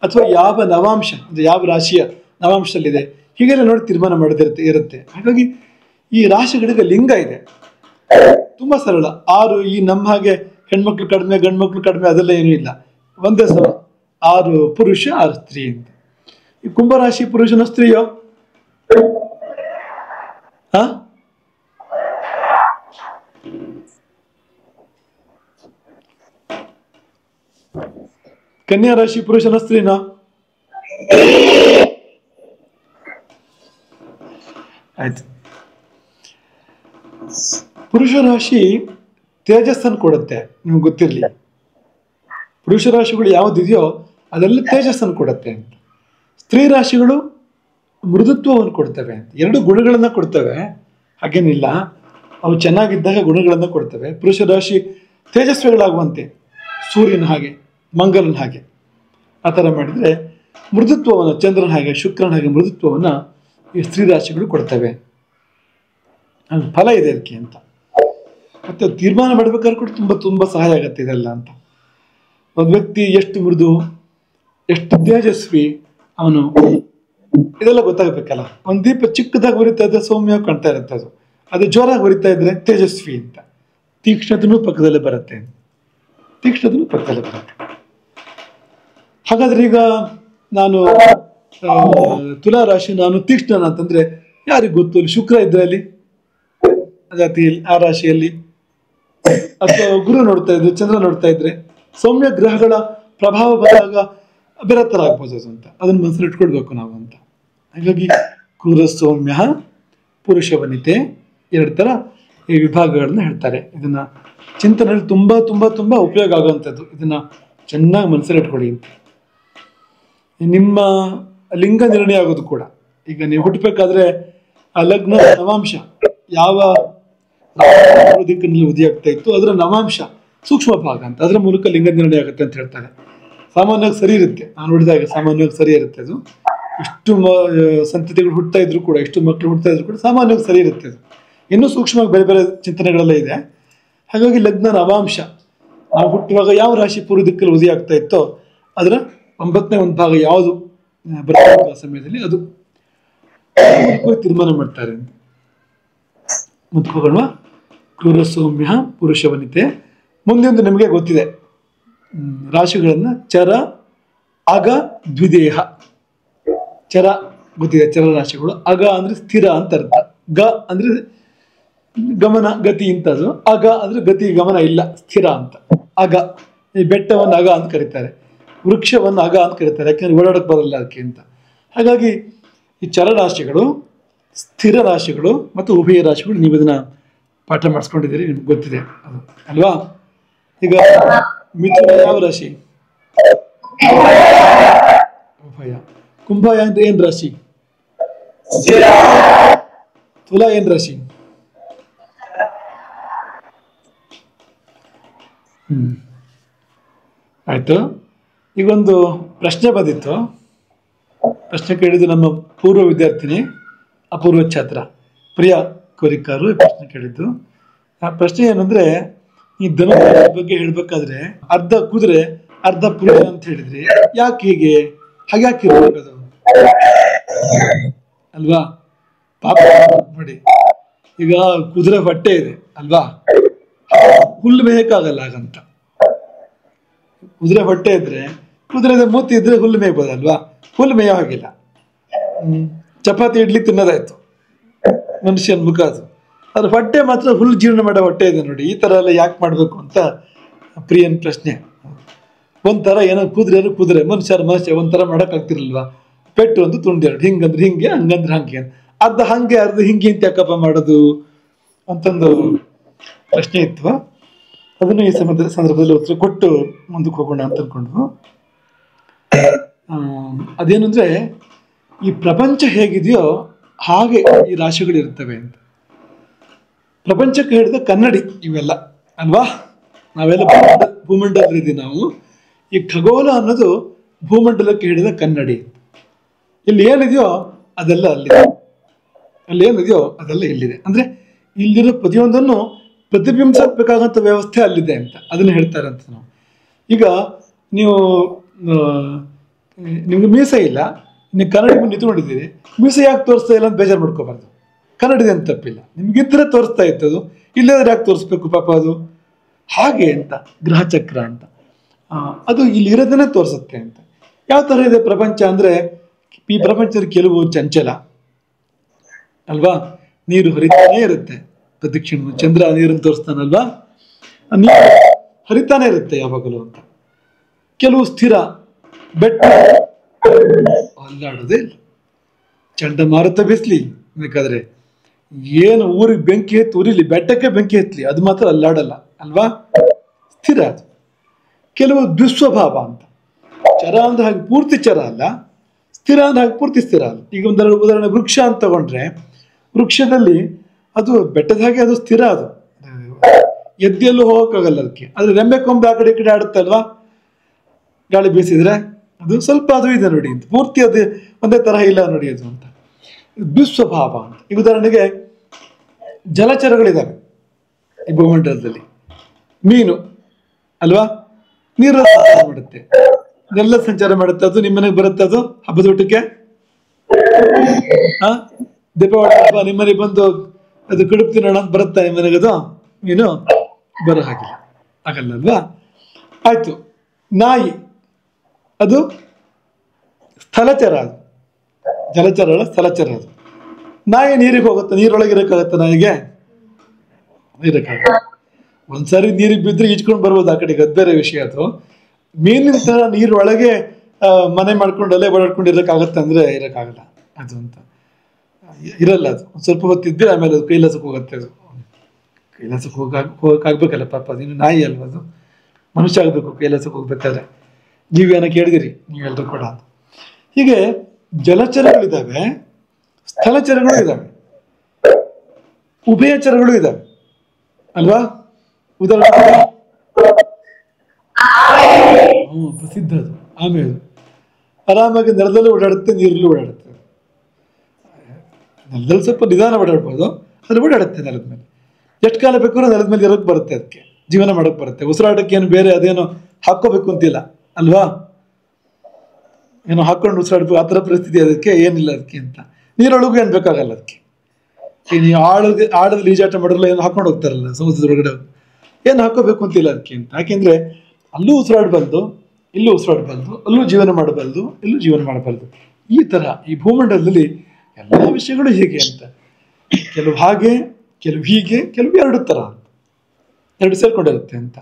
ಅಥವಾ ಯಾವ ನವಾಂಶ ಅಂದ್ರೆ ಯಾವ ರಾಶಿಯ ನವಾಂಶದಲ್ಲಿದೆ ಹೀಗೆಲ್ಲ ನೋಡಿ ತೀರ್ಮಾನ ಇರುತ್ತೆ. ಹಾಗಾಗಿ ಈ ರಾಶಿಗಳಿಗೆ ಲಿಂಗ ಇದೆ, ತುಂಬಾ ಸರಳ. 6 ಈ ನಮ್ಮ ಹಾಗೆ ಹೆಣ್ಮಕ್ಳು ಕಡಿಮೆ ಗಂಡು ಮಕ್ಳು ಕಡಿಮೆ ಅದೆಲ್ಲ ಏನೂ ಇಲ್ಲ, ಒಂದೇ ಸಲ 6 ಪುರುಷ 6 ಸ್ತ್ರೀ ಅಂತ. ಈ ಕುಂಭರಾಶಿ ಪುರುಷನ ಸ್ತ್ರೀಯೋ? ಕನ್ಯಾ ರಾಶಿ ಪುರುಷನ ಸ್ತ್ರೀನಾ? ಆಯ್ತು. ಪುರುಷ ರಾಶಿ ತೇಜಸ್ಸನ್ನು ಕೊಡುತ್ತೆ, ನಿಮ್ಗೆ ಗೊತ್ತಿರಲಿ. ಪುರುಷ ರಾಶಿಗಳು ಯಾವುದಿದೆಯೋ ಅದೆಲ್ಲ ತೇಜಸ್ಸನ್ನು ಕೊಡುತ್ತೆ ಅಂತ. ಸ್ತ್ರೀ ರಾಶಿಗಳು ಮೃದುತ್ವವನ್ನು ಕೊಡ್ತವೆ ಅಂತ. 2 ಗುಣಗಳನ್ನು ಕೊಡ್ತವೆ, ಹಾಗೇನಿಲ್ಲ. ಅವು ಚೆನ್ನಾಗಿದ್ದಾಗ ಗುಣಗಳನ್ನು ಕೊಡ್ತವೆ. ಪುರುಷ ರಾಶಿ ತೇಜಸ್ವಿಗಳಾಗುವಂತೆ, ಸೂರ್ಯನ ಹಾಗೆ ಮಂಗಲನ ಹಾಗೆ ಆ ಥರ ಮಾಡಿದರೆ ಮೃದುತ್ವವನ್ನು, ಚಂದ್ರನ ಹಾಗೆ ಶುಕ್ರನ ಹಾಗೆ ಮೃದುತ್ವವನ್ನು ಈ ಸ್ತ್ರೀ ರಾಶಿಗಳು ಕೊಡ್ತವೆ. ಫಲ ಇದೆ ಅದಕ್ಕೆ ಅಂತ. ಮತ್ತು ತೀರ್ಮಾನ ಮಾಡಬೇಕಾದ್ರೆ ಕೂಡ ತುಂಬ ತುಂಬ ಸಹಾಯ ಆಗುತ್ತೆ ಇದೆಲ್ಲ ಅಂತ. ಒಂದು ವ್ಯಕ್ತಿ ಎಷ್ಟು ಮೃದು, ಎಷ್ಟು ತೇಜಸ್ವಿ ಅವನು, ಇದೆಲ್ಲ ಗೊತ್ತಾಗಬೇಕಲ್ಲ. ಒಂದು ದೀಪ ಚಿಕ್ಕದಾಗಿ ಉರಿತಾ ಇದ್ರೆ ಸೌಮ್ಯ ಕಾಣ್ತಾ ಇರುತ್ತೆ, ಅದು ಜೋರಾಗಿ ಉರಿತಾ ಇದ್ರೆ ತೇಜಸ್ವಿ ಅಂತ. ತೀಕ್ಷ್ಣತೆನೂ ಪಕ್ಕದಲ್ಲೇ ಬರುತ್ತೆ. ಹಾಗಾದ್ರೆ ಈಗ ನಾನು ತುಲಾ ರಾಶಿ, ನಾನು ತೀಕ್ಷ್ಣನ ಅಂತಂದ್ರೆ ಯಾರಿಗೆ ಗೊತ್ತು? ಅಲ್ಲಿ ಶುಕ್ರ ಇದ್ರೆ ಅಲ್ಲಿ ಜಾತಿಯಲ್ಲಿ ಆ ರಾಶಿಯಲ್ಲಿ, ಅಥವಾ ಗುರು ನೋಡ್ತಾ ಇದ್ರೆ, ಚಂದ್ರ ನೋಡ್ತಾ ಇದ್ರೆ ಸೌಮ್ಯ ಗ್ರಹಗಳ ಪ್ರಭಾವ ಬಂದಾಗ ಬೇರೆ ಥರ ಆಗ್ಬೋದು ಅದು ಅಂತ. ಅದನ್ನು ಮನಸ್ಸಲ್ಲಿ ಇಟ್ಕೊಳ್ಬೇಕು ನಾವು ಅಂತ. ಹಾಗಾಗಿ ಕ್ರೂರ ಸೌಮ್ಯ ಪುರುಷ ವನಿತೆ 2 ಥರ ಈ ವಿಭಾಗಗಳನ್ನ ಹೇಳ್ತಾರೆ. ಇದನ್ನ ಚಿಂತನೆಯಲ್ಲಿ ತುಂಬ ತುಂಬ ತುಂಬ ಉಪಯೋಗ ಆಗುವಂಥದ್ದು. ಇದನ್ನ ಚೆನ್ನಾಗಿ ಮನಸ್ಸಲ್ಲಿ ಇಟ್ಕೊಳ್ಳಿ ಅಂತ. ನಿಮ್ಮ ಲಿಂಗ ನಿರ್ಣಯ ಆಗೋದು ಕೂಡ, ಈಗ ನೀವು ಹುಟ್ಟಬೇಕಾದ್ರೆ ಆ ಲಗ್ನ ನವಾಂಶ ಯಾವ ದಿಕ್ಕಿನಲ್ಲಿ ಉದಿಯಾಗ್ತಾ ಇತ್ತು ಅದರ ನವಾಂಶ ಸೂಕ್ಷ್ಮ ಭಾಗ ಅಂತ, ಅದರ ಮೂಲಕ ಲಿಂಗ ನಿರ್ಣಯ ಆಗುತ್ತೆ ಅಂತ ಹೇಳ್ತಾರೆ. ಸಾಮಾನ್ಯವಾಗಿ ಸರಿ ಇರುತ್ತೆ, ನಾನು ನೋಡಿದಾಗ ಸಾಮಾನ್ಯವಾಗಿ ಸರಿ ಇರುತ್ತೆ ಅದು. ಇಷ್ಟು ಸಂತತಿಗಳು ಹುಡ್ತಾ ಇದ್ರು ಕೂಡ, ಇಷ್ಟು ಮಕ್ಕಳು ಹುಡ್ತಾ ಇದ್ರು ಕೂಡ ಸಾಮಾನ್ಯವಾಗಿ ಸರಿ ಇರುತ್ತೆ ಅದು. ಇನ್ನೂ ಸೂಕ್ಷ್ಮವಾಗಿ ಬೇರೆ ಬೇರೆ ಚಿಂತನೆಗಳೆಲ್ಲ ಇದೆ. ಹಾಗಾಗಿ ಲಗ್ನ ನವಾಂಶ ನಾವು ಹುಟ್ಟುವಾಗ ಯಾವ ರಾಶಿ ಪೂರ್ವ ದಿಕ್ಕಲ್ಲಿ ಉದಿಯಾಗ್ತಾ ಇತ್ತೋ ಅದರ 9ನೇ ಒಂದು ಭಾಗ ಯಾವುದು ಬರ್ತಕ್ಕಂಥ ಸಮಯದಲ್ಲಿ ಅದು ತೀರ್ಮಾನ ಮಾಡ್ತಾರೆ ಅಂತ. ಮುಂದ್ಕೋಗೋಣ. ಕ್ರೂರ ಸೌಮ್ಯ ಪುರುಷ ವನಿತೆ. ಮುಂದೊಂದು ನಿಮಗೆ ಗೊತ್ತಿದೆ ರಾಶಿಗಳನ್ನ ಚರ ಅಗ ದ್ವಿದೇಹ. ಚರ ಗೊತ್ತಿದೆ, ಚರ ರಾಶಿಗಳು. ಅಗ ಅಂದ್ರೆ ಸ್ಥಿರ ಅಂತ ಅರ್ಥ. ಗ ಅಂದ್ರೆ ಗಮನ ಗತಿ ಇಂಥದ್ದು. ಅಗ ಅಂದ್ರೆ ಗತಿ ಗಮನ ಇಲ್ಲ, ಸ್ಥಿರ ಅಂತ. ಅಗ, ಈ ಬೆಟ್ಟವನ್ನು ಅಗ ಅಂತ ಕರೀತಾರೆ, ವೃಕ್ಷವನ್ನು ಅಗ ಅಂತ ಕರೀತಾರೆ, ಯಾಕೆಂದ್ರೆ ಓಡಾಡಕ್ಕೆ ಬರಲ್ಲ ಅದಕ್ಕೆ ಅಂತ. ಹಾಗಾಗಿ ಈ ಚರರಾಶಿಗಳು, ಸ್ಥಿರ ರಾಶಿಗಳು ಮತ್ತು ಉಭಯ ರಾಶಿಗಳು, ನೀವು ಇದನ್ನ ಪಾಠ ಮಾಡಿಸ್ಕೊಂಡಿದ್ದೀರಿ, ನಿಮ್ಗೆ ಗೊತ್ತಿದೆ ಅದು ಅಲ್ವಾ. ಈಗ ಮಿಥುನ ಯಾವ ರಾಶಿ? ಉಭಯ. ಕುಂಭ ಅಂದ್ರೆ ಏನ್ ರಾಶಿ? ತುಲಾ ಏನ್ ರಾಶಿ? ಆಯ್ತು. ಈಗೊಂದು ಪ್ರಶ್ನೆ ಬಂದಿತ್ತು. ಪ್ರಶ್ನೆ ಕೇಳಿದ್ದು ನಮ್ಮ ಪೂರ್ವ ವಿದ್ಯಾರ್ಥಿನಿ, ಅಪೂರ್ವ ಛಾತ್ರ ಪ್ರಿಯಾ ಕೋರಿಕಾರು ಪ್ರಶ್ನೆ ಕೇಳಿದ್ದು. ಆ ಪ್ರಶ್ನೆ ಏನಂದ್ರೆ, ಈ ಧನುರಾಶಿ ಬಗ್ಗೆ ಹೇಳ್ಬೇಕಾದ್ರೆ ಅರ್ಧ ಕುದುರೆ ಅರ್ಧ ಪುರುಷ ಅಂತ ಹೇಳಿದ್ರಿ, ಯಾಕೆ ಹೀಗೆ? ಹಾಗ್ಯಾಕೆ ಇರ್ಬೇಕದು ಅಲ್ವಾ? ಪಾಪ ನೋಡಿ, ಈಗ ಕುದುರೆ ಹೊಟ್ಟೆ ಇದೆ ಅಲ್ವಾ, ಹುಲ್ಲು ಮೇಯಕ್ಕಾಗಲ್ಲ ಹಾಗಂತ. ಕುದುರೆ ಹೊಟ್ಟೆ ಇದ್ರೆ, ಕುದುರೆ ಮೂತಿ ಇದ್ರೆ ಹುಲ್ಲು ಮೇಯ್ಬೋದಲ್ವಾ, ಹುಲ್ಲು ಮೇಯೋ ಹಾಗಿಲ್ಲ. ಚಪಾತಿ ಇಡ್ಲಿ ತಿನ್ನೋದಾಯ್ತು ಮನುಷ್ಯನ ಮುಖ ಅದು. ಅದ್ರ ಹೊಟ್ಟೆ ಮಾತ್ರ ಹುಲ್ಲು ಜೀರ್ಣ ಮಾಡೋ ಹೊಟ್ಟೆ ಇದೆ ನೋಡಿ. ಈ ತರ ಎಲ್ಲ ಯಾಕೆ ಮಾಡ್ಬೇಕು ಅಂತ ಪ್ರಿಯನ್ ಪ್ರಶ್ನೆ. ಒಂಥರ ಏನೋ ಕುದುರೆ ಮನುಷ್ಯ ಒಂಥರ ಮಾಡಕ್ ಆಗ್ತಿರಲ್ವಾ, ಪೆಟ್ಟು ಒಂದು ತುಂಡೆರಡು, ಹಿಂಗಂದ್ರೆ ಹಿಂಗೆ ಹಂಗಂದ್ರೆ ಹಂಗೆ, ಅರ್ಧ ಹಂಗೆ ಅರ್ಧ ಹಿಂಗೆ ಅಂತ ಯಾಕಪ್ಪ ಮಾಡೋದು ಅಂತಂದು ಪ್ರಶ್ನೆ ಇತ್ತು. ಅದನ್ನು ಈ ಸಂದರ್ಭದಲ್ಲಿ ಉತ್ತರ ಕೊಟ್ಟು ಮುಂದಕ್ಕೆ ಹೋಗೋಣ ಅಂತ ಅನ್ಕೊಂಡು, ಅದೇನಂದ್ರೆ ಈ ಪ್ರಪಂಚ ಹೇಗಿದೆಯೋ ಹಾಗೆ ಈ ರಾಶಿಗಳಿರ್ತವೆ ಅಂತ. ಪ್ರಪಂಚಕ್ಕೆ ಹಿಡಿದ ಕನ್ನಡಿ ಇವೆಲ್ಲ ಅಲ್ವಾ, ನಾವೆಲ್ಲ ಭೂಮಂಡಲದಿದ್ದೀವಿ ನಾವು. ಈ ಖಗೋಳ ಅನ್ನೋದು ಭೂಮಂಡಲಕ್ಕೆ ಹಿಡಿದ ಕನ್ನಡಿ. ಇಲ್ಲಿ ಏನಿದೆಯೋ ಅದೆಲ್ಲ ಅಲ್ಲಿದೆ, ಅಲ್ಲಿ ಏನಿದೆಯೋ ಅದೆಲ್ಲ ಇಲ್ಲಿದೆ. ಅಂದ್ರೆ ಇಲ್ಲಿರೋ ಪ್ರತಿಯೊಂದನ್ನು ಪ್ರತಿಬಿಂಬಿಸಬೇಕಾಗಂತ ವ್ಯವಸ್ಥೆ ಅಲ್ಲಿದೆ ಅಂತ ಅದನ್ನ ಹೇಳ್ತಾರೆ ಅಂತ ನಾವು. ಈಗ ನೀವು ನಿಮ್ಗೆ ಮೀಸೆ ಇಲ್ಲ, ನೀವು ಕನ್ನಡಿ ಮುಂದೆ ನಿಂತ್ಕೊಂಡಿದ್ದೀರಿ, ಮೀಸೆ ಯಾಕೆ ತೋರಿಸ್ತಾ ಇಲ್ಲ ಅಂತ ಬೇಜಾರು ಮಾಡ್ಕೋಬಾರ್ದು. ಕನ್ನಡಿದೆ ಅಂತ ತಪ್ಪಿಲ್ಲ, ನಿಮ್ಗಿದ್ರೆ ತೋರಿಸ್ತಾ ಇತ್ತದು, ಇಲ್ಲದ್ರೆ ಯಾಕೆ ತೋರಿಸ್ಬೇಕು ಪಾಪ ಅದು. ಹಾಗೆ ಅಂತ ಗ್ರಹಚಕ್ರ ಅಂತ ಅದು ಇಲ್ಲಿ ಇರೋದನ್ನೇ ತೋರಿಸುತ್ತೆ ಅಂತ. ಯಾವ ಥರ ಇದೆ ಪ್ರಪಂಚ ಅಂದರೆ, ಈ ಪ್ರಪಂಚದ ಕೆಲವು ಚಂಚಲ ಅಲ್ವಾ, ನೀರು ಹರಿತಾನೇ ಇರುತ್ತೆ ಪ್ರದಕ್ಷಿಣ. ಚಂದ್ರ ನೀರನ್ನು ತೋರಿಸ್ತಾನಲ್ವಾ, ನೀರು ಹರಿತಾನೆ ಇರುತ್ತೆ ಯಾವಾಗಲೂ ಅಂತ. ಕೆಲವು ಸ್ಥಿರ, ಬೆಟ್ಟ ಅಲ್ಲಾಡೋದೇ ಇಲ್ಲ. ಚಂಡಮಾರುತ ಬೀಸ್ಲಿ ಬೇಕಾದ್ರೆ, ಏನು ಊರಿಗೆ ಬೆಂಕಿ ಎತ್ತಿ ಉರಿಲಿ, ಬೆಟ್ಟಕ್ಕೆ ಬೆಂಕಿ ಎತ್ತಲಿ, ಅದು ಮಾತ್ರ ಅಲ್ಲಾಡಲ್ಲ ಅಲ್ವಾ, ಸ್ಥಿರ ಅದು. ಕೆಲವು ದುಸ್ವಭಾವ ಅಂತ, ಚರ ಅಂದ್ರೆ ಹಾಗೆ ಪೂರ್ತಿ ಚರ ಅಲ್ಲ, ಸ್ಥಿರ ಅಂದ್ರೆ ಹಾಗೆ ಪೂರ್ತಿ ಸ್ಥಿರ ಅಲ್ಲ. ಈಗ ಉದಾಹರಣೆ ವೃಕ್ಷ ಅಂತ ತಗೊಂಡ್ರೆ, ವೃಕ್ಷದಲ್ಲಿ ಅದು ಬೆಟ್ಟದ ಹಾಗೆ ಅದು ಸ್ಥಿರ, ಅದು ಎದ್ದೆಲ್ಲೂ ಹೋಗೋಕ್ಕಾಗಲ್ಲ ಅದಕ್ಕೆ. ಆದ್ರೆ ರೆಂಬೆ ಕೊಂಬೆ ಆ ಕಡೆ ಈ ಕಡೆ ಆಡುತ್ತಲ್ವಾ, ಗಾಳಿ ಬೀಸಿದ್ರೆ ಅದು ಸ್ವಲ್ಪ ಅದು ಇದೆ ನೋಡಿ ಅಂತ, ಪೂರ್ತಿ ಅದು ಒಂದೇ ತರಹ ಇಲ್ಲ ನೋಡಿ ಅದು ಅಂತ. ದುಸ್ವಭಾವ ಅಂತ. ಈ ಉದಾಹರಣೆಗೆ ಜಲಚರಗಳಿದ್ದಾವೆ ಈ ಭೂಮಂಡಲದಲ್ಲಿ. ಮೀನು ಅಲ್ವಾ, ನೀರು ಮಾಡುತ್ತೆ, ಎಲ್ಲ ಸಂಚಾರ ಮಾಡುತ್ತೆ. ಅದು ನಿಮ್ಮನೆಗೆ ಬರುತ್ತೆ, ಅದು ಹಬ್ಬದ ಊಟಕ್ಕೆ ದೀಪಾವಳಿ ಹಬ್ಬ ನಿಮ್ಮನೆಗೆ ಬಂದು ಅದು ಕಡುಬು ತಿನ್ನೋಣ ಅಂತ ಬರುತ್ತಾ ನಿಮ್ಮನೆಗೆ? ಅದು ಮೀನು ಬರೋ ಹಾಗಿಲ್ಲ, ಆಗಲ್ಲ ಅಲ್ವಾ. ಆಯ್ತು, ನಾಯಿ ಅದು ಸ್ಥಳಚರ, ಅದು ಜಲಚರ ಸ್ಥಳಚರ. ಅದು ನಾಯಿ ನೀರಿಗೆ ಹೋಗುತ್ತೆ, ನೀರೊಳಗೆ ಇರೋಕ್ಕಾಗತ್ತೆ ನಾಯಿಗೆ? ಇರೋಕ್ಕಾಗಲ್ಲ. ಒಂದ್ಸಾರಿ ನೀರಿಗೆ ಬಿದ್ದರೆ ಈಜ್ಕೊಂಡು ಬರ್ಬೋದು ಆ ಕಡೆಗೆ, ಅದು ಬೇರೆ ವಿಷಯ. ಅದು ಮೀನಿನ ಥರ ನೀರೊಳಗೆ ಮನೆ ಮಾಡ್ಕೊಂಡು ಅಲ್ಲೇ ಓಡಾಡ್ಕೊಂಡು ಇರೋಕ್ಕಾಗತ್ತೆ ಅಂದರೆ ಇರೋಕ್ಕಾಗಲ್ಲ ಅದು ಅಂತ. ಇರಲ್ಲ ಅದು. ಒಂದು ಸ್ವಲ್ಪ ಹೊತ್ತಿದ್ದರೆ ಆಮೇಲೆ ಅದು ಕೈಲಾಸಕ್ಕೆ ಹೋಗುತ್ತೆ. ಅದು ಕೈಲಾಸಕ್ಕೆ ಹೋಗಕ್ಕಾಗ್ಬೇಕಲ್ಲ ಪಾಪ, ಅದೇನು ನಾಯಿ ಅಲ್ವ, ಅದು ಮನುಷ್ಯ ಆಗಬೇಕು ಕೈಲಾಸಕ್ಕೆ ಹೋಗ್ಬೇಕಾದ್ರೆ. ನೀವೇನೋ ಕೇಳಿದಿರಿ ನೀವೆಲ್ಲರೂ ಕೂಡ. ಹೀಗೆ ಜಲಚರಗಳಿದ್ದಾವೆ, ಸ್ಥಳಚರಗಳು ಇದ್ದಾವೆ, ಉಭಯಚರಗಳು ಇದ್ದಾವೆ ಅಲ್ವಾ. ಉದಾಹರಣೆ ಪ್ರಸಿದ್ಧ ಅದು ಆಮೇಲೆ ಆರಾಮಾಗಿ ನೆಲದಲ್ಲೂ ಓಡಾಡುತ್ತೆ, ನೀರಲ್ಲೂ ಓಡಾಡುತ್ತೆ. ನೆಲದಲ್ಲಿ ಸ್ವಲ್ಪ ನಿಧಾನ ಓಡಾಡ್ಬೋದು, ಅದು ಓಡಾಡುತ್ತೆ ನೆಲದ ಮೇಲೆ. ಎಷ್ಟು ಕಾಲ ಬೇಕಾದ್ರೂ ನೆಲದ ಮೇಲೆ ಇರೋಕ್ಕೆ ಬರುತ್ತೆ, ಅದಕ್ಕೆ ಜೀವನ ಮಾಡೋಕ್ಕೆ ಬರುತ್ತೆ. ಉಸಿರಾಟಕ್ಕೆ ಏನು ಬೇರೆ ಅದೇನೋ ಹಾಕ್ಕೋಬೇಕು ಅಂತಿಲ್ಲ ಅಲ್ವಾ, ಏನೋ ಹಾಕೊಂಡು ಉಸಿರಾಡ್ಬೇಕು ಆ ಥರ ಪರಿಸ್ಥಿತಿ ಅದಕ್ಕೆ ಏನಿಲ್ಲ ಅದಕ್ಕೆ ಅಂತ. ನೀರೊಳಗೂ ಏನು ಬೇಕಾಗಲ್ಲ ಅದಕ್ಕೆ. ನೀವು ಆಳದಲ್ಲಿ ಈಜಾಟ ಮಾಡಿರಲ್ಲ, ಏನು ಹಾಕೊಂಡು ಹೋಗ್ತಾರಲ್ಲ ಸಮುದ್ರದ ಒಳಗಡೆ, ಏನು ಹಾಕೋಬೇಕು ಅಂತಿಲ್ಲ ಅದಕ್ಕೆ ಅಂತ. ಯಾಕೆಂದ್ರೆ ಅಲ್ಲೂ ಉಸಿರಾಡಬಲ್ದು, ಇಲ್ಲೂ ಉಸಿರಾಡಬಲ್ದು, ಅಲ್ಲೂ ಜೀವನ ಮಾಡಬಲ್ದು, ಇಲ್ಲೂ ಜೀವನ ಮಾಡಬಲ್ದು. ಈ ತರ ಈ ಭೂಮಂಡಲದಲ್ಲಿ ಎಲ್ಲ ವಿಷಯಗಳು ಹೇಗೆ ಅಂತ, ಕೆಲವು ಹಾಗೆ, ಕೆಲವು ಹೀಗೆ, ಕೆಲವು ಎರಡು ತರ ಅಂತ, ಎರಡು ಸೇರ್ಕೊಂಡಿರುತ್ತೆ ಅಂತ.